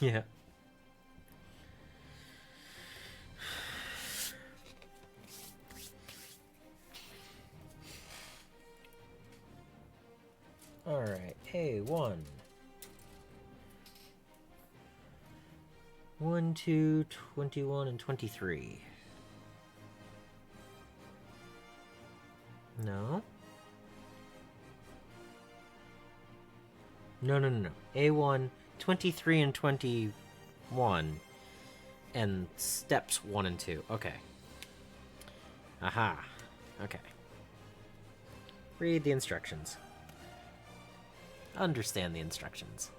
Yeah. Alright, A1. 1, 2, 21, and 23. No? No. A1, 23 and 21. And steps 1 and 2. Okay. Aha. Okay. Read the instructions. Understand the instructions.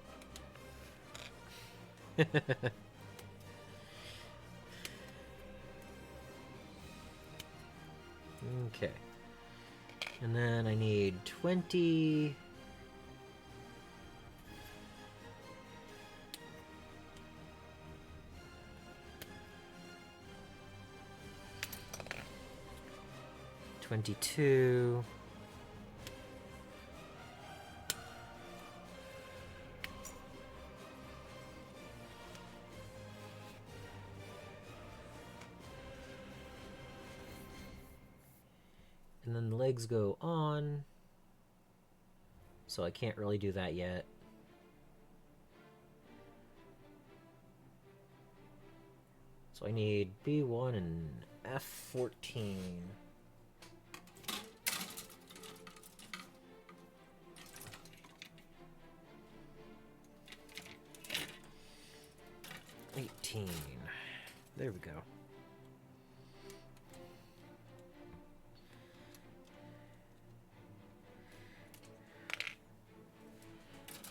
Okay. And then I need 20... $22... And then the legs go on, so I can't really do that yet. So I need B1 and F14. There we go.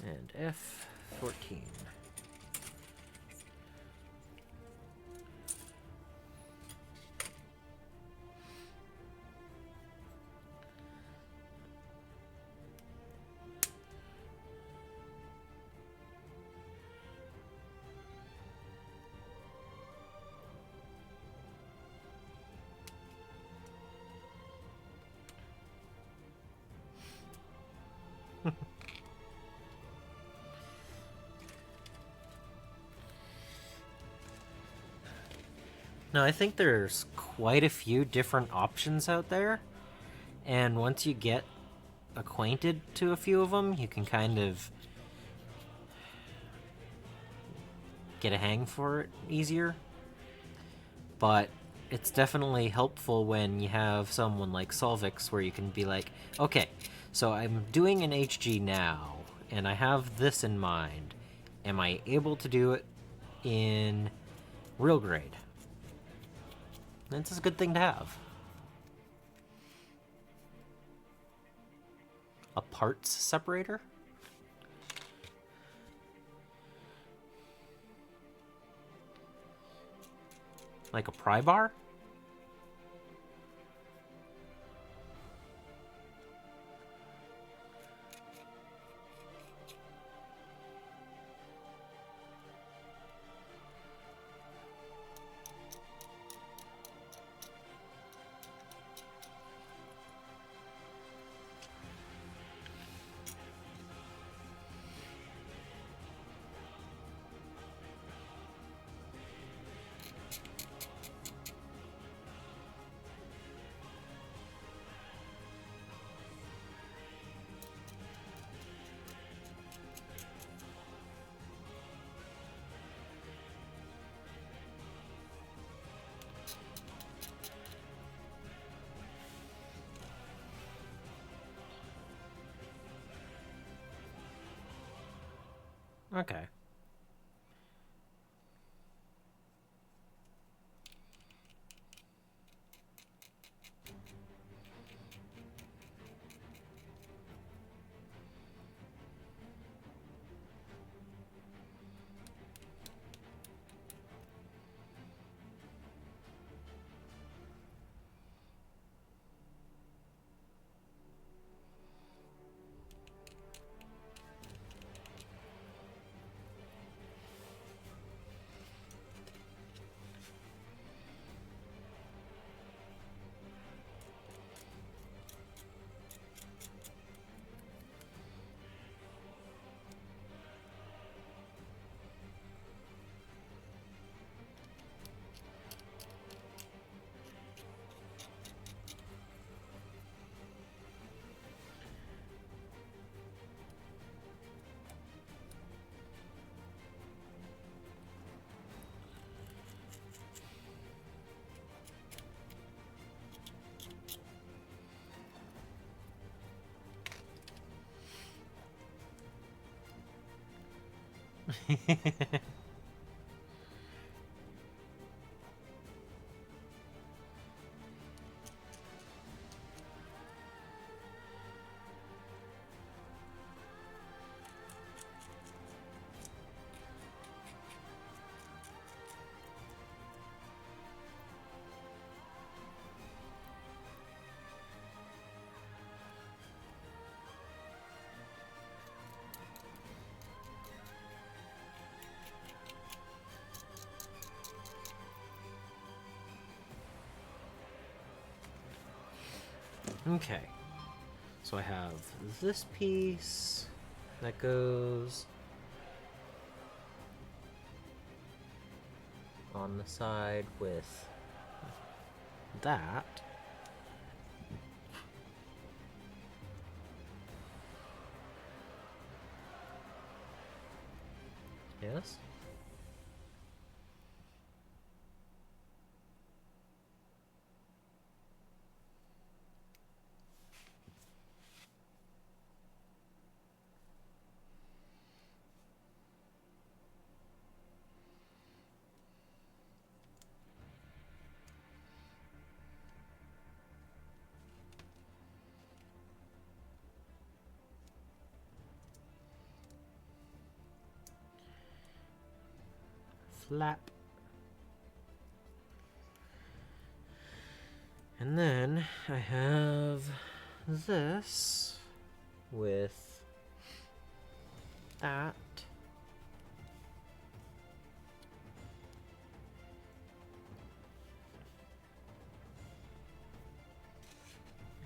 And F14. Now, I think there's quite a few different options out there, and once you get acquainted to a few of them, you can kind of get a hang for it easier. But it's definitely helpful when you have someone like Solvix where you can be like, okay, so I'm doing an HG now, and I have this in mind. Am I able to do it in real grade? That's a good thing to have. A parts separator? Like a pry bar? Okay. Okay. So I have this piece that goes on the side with that. Yes? Flap. And then I have this with that.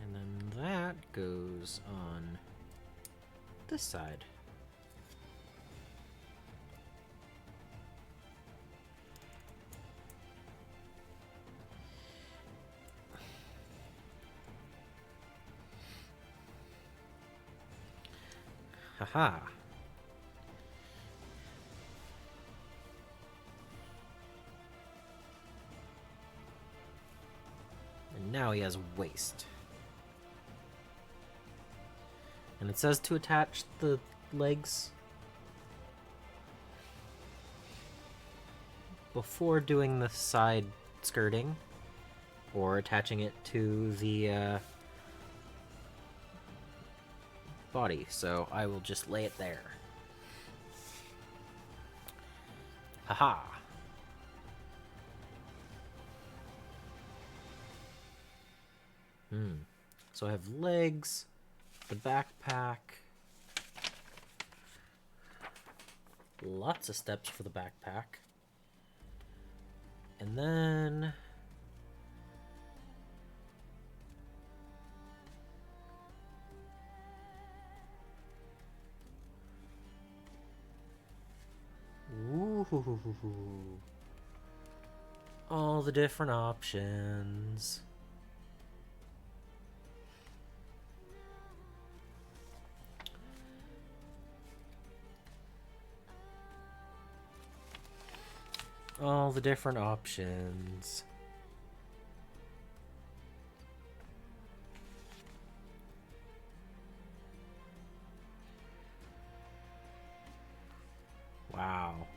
And then that goes on this side. Haha. And now he has waist. And it says to attach the legs before doing the side skirting or attaching it to the body, so I will just lay it there. Haha. So I have legs, the backpack, lots of steps for the backpack, and then ooh, all the different options. All the different options. Wow.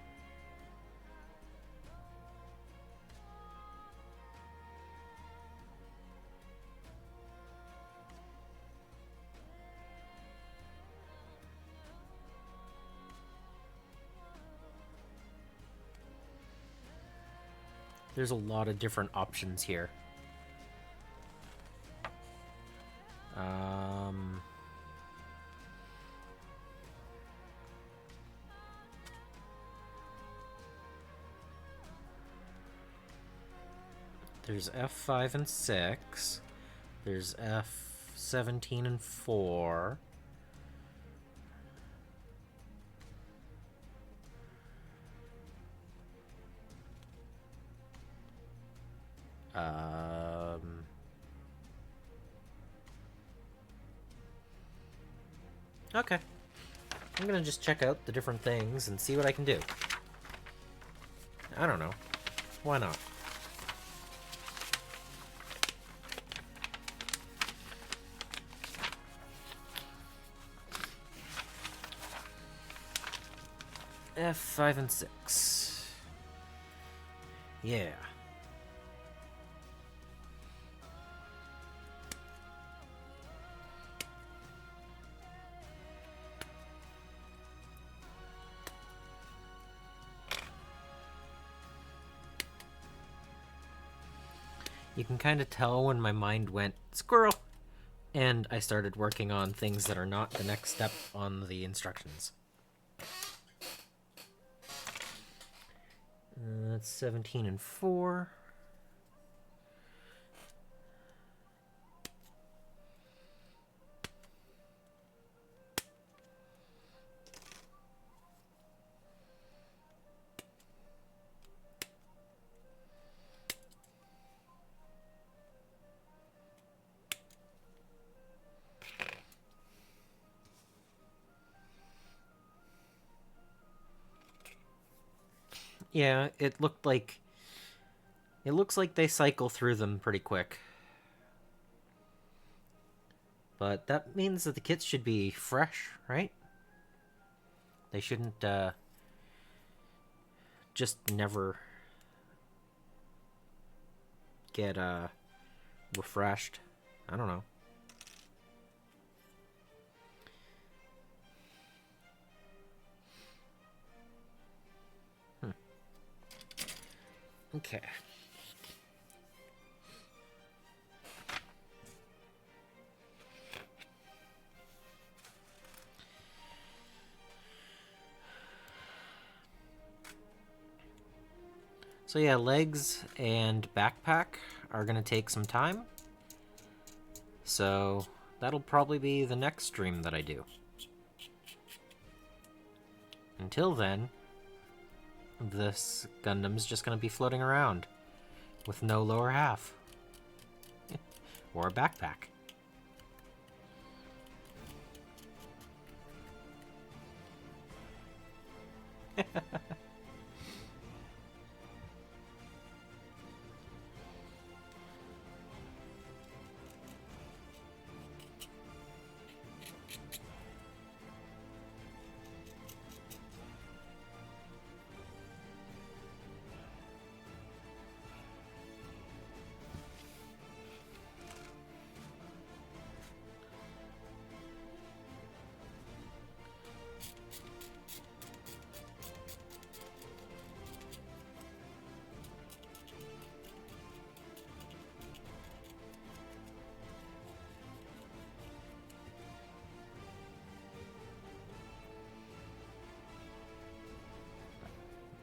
There's a lot of different options here. There's F5 and 6. There's F17 and 4. Okay. I'm gonna just check out the different things and see what I can do. I don't know. Why not? F5 and 6. Yeah. You can kind of tell when my mind went squirrel and I started working on things that are not the next step on the instructions. That's 17 and 4. Yeah, it looks like they cycle through them pretty quick. But that means that the kits should be fresh, right? They shouldn't just never get refreshed. I don't know. Okay. So yeah, legs and backpack are gonna take some time. So that'll probably be the next stream that I do. Until then, this Gundam's just gonna be floating around with no lower half. Or a backpack.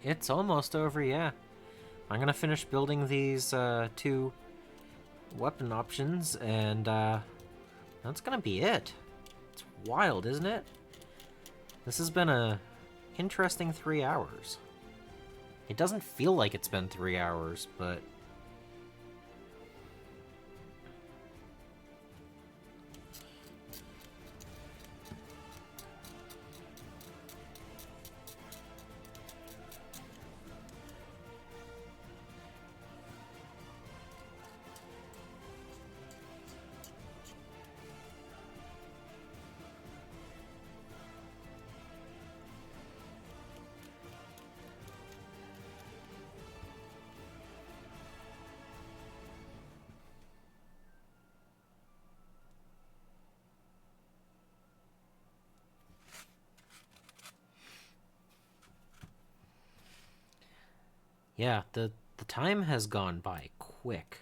It's almost over, yeah. I'm gonna finish building these 2 weapon options, and that's gonna be it. It's wild, isn't it? This has been a interesting 3 hours. It doesn't feel like it's been 3 hours, but... yeah, the time has gone by quick.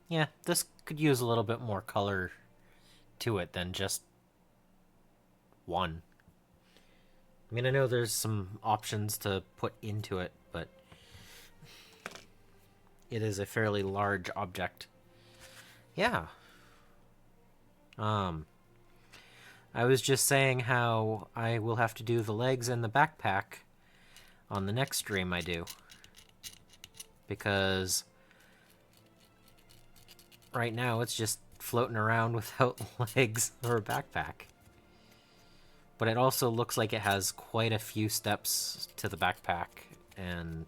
Yeah, this could use a little bit more color to it than just one. I mean, I know there's some options to put into it, but it is a fairly large object. Yeah. I was just saying how I will have to do the legs and the backpack on the next stream I do. Because right now it's just floating around without legs or a backpack. But it also looks like it has quite a few steps to the backpack, and...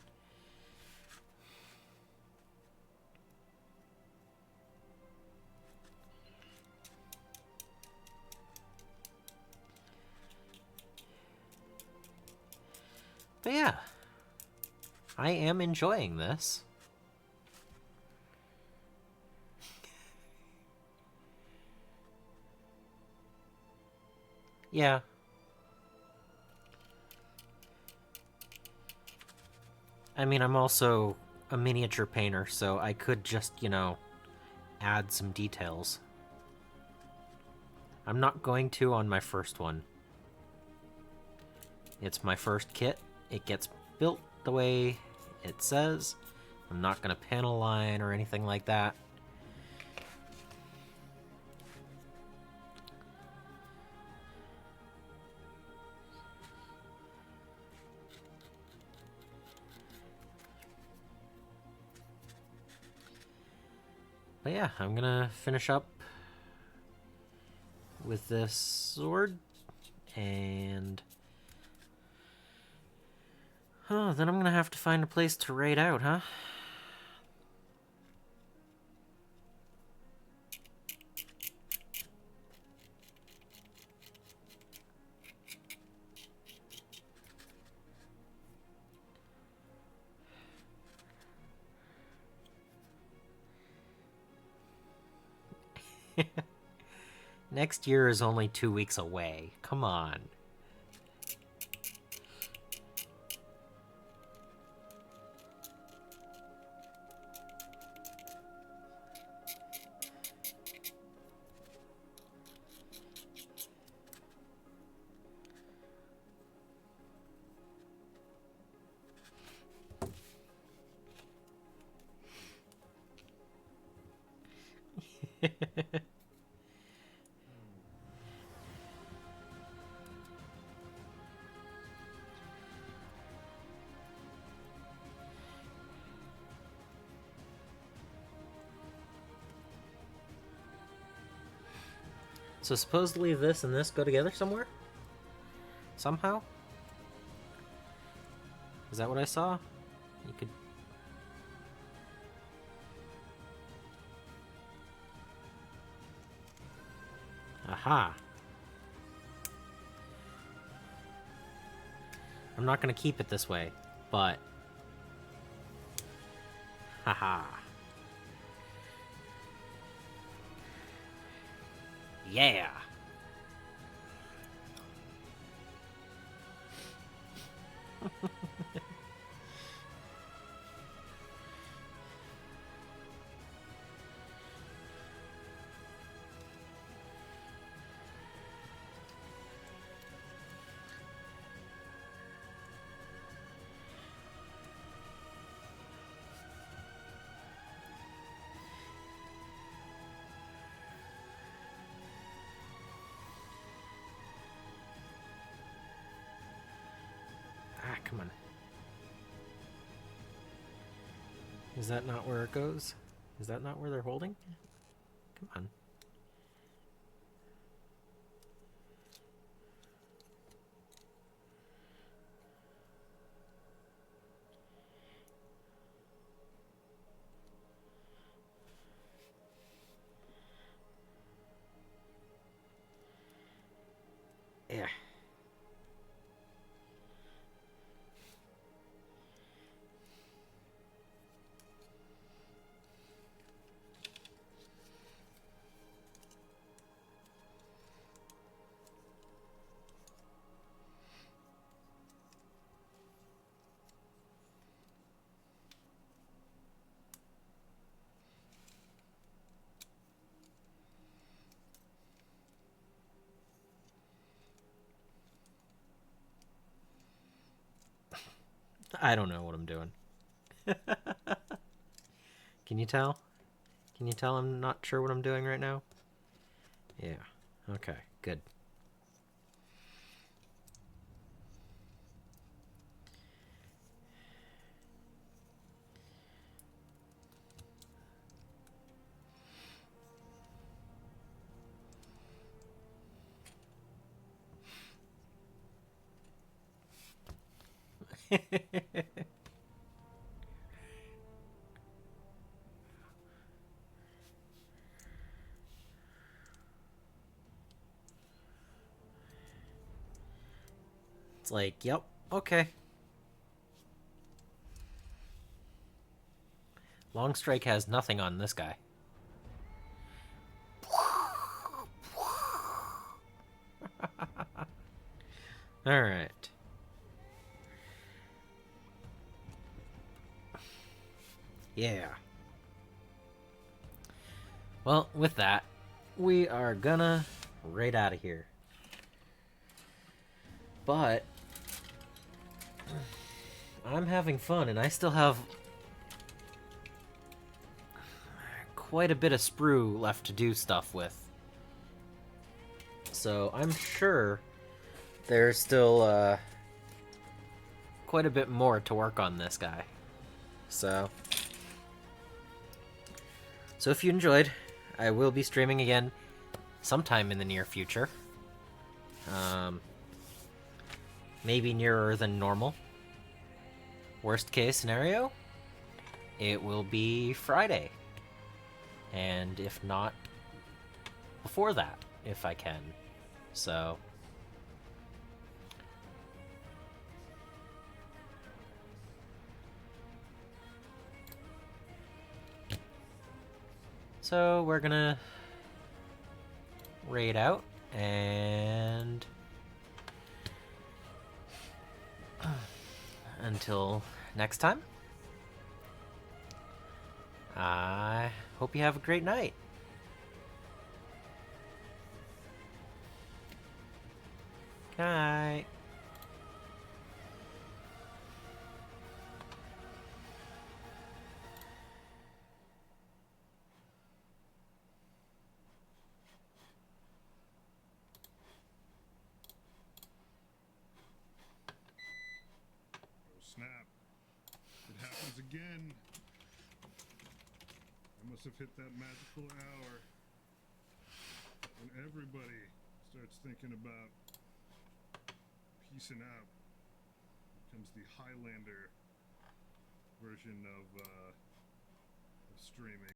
But yeah, I am enjoying this. Yeah. I mean, I'm also a miniature painter, so I could just, you know, add some details. I'm not going to on my first one. It's my first kit. It gets built the way it says. I'm not going to panel line or anything like that. But yeah, I'm going to finish up with this sword, and... oh, then I'm gonna have to find a place to raid out, huh? Next year is only 2 weeks away. Come on. So supposedly this and this go together somewhere? Somehow? Is that what I saw? You could... aha. I'm not gonna keep it this way, but... haha. Yeah! Come on. Is that not where it goes? Is that not where they're holding? Come on. Yeah. I don't know what I'm doing. Can you tell? Can you tell I'm not sure what I'm doing right now? Yeah. Okay, good. It's like, yep, okay. Long Strike has nothing on this guy. Alright. Yeah. Well, with that, we are gonna raid out of here. But I'm having fun, and I still have quite a bit of sprue left to do stuff with. So I'm sure there's still quite a bit more to work on this guy. So if you enjoyed, I will be streaming again sometime in the near future. Maybe nearer than normal. Worst case scenario, it will be Friday. And if not, before that, if I can. So we're gonna raid out, and until next time, I hope you have a great night. Good night. Snap. It happens again. I must have hit that magical hour when everybody starts thinking about peacing out. Comes the Highlander version of streaming.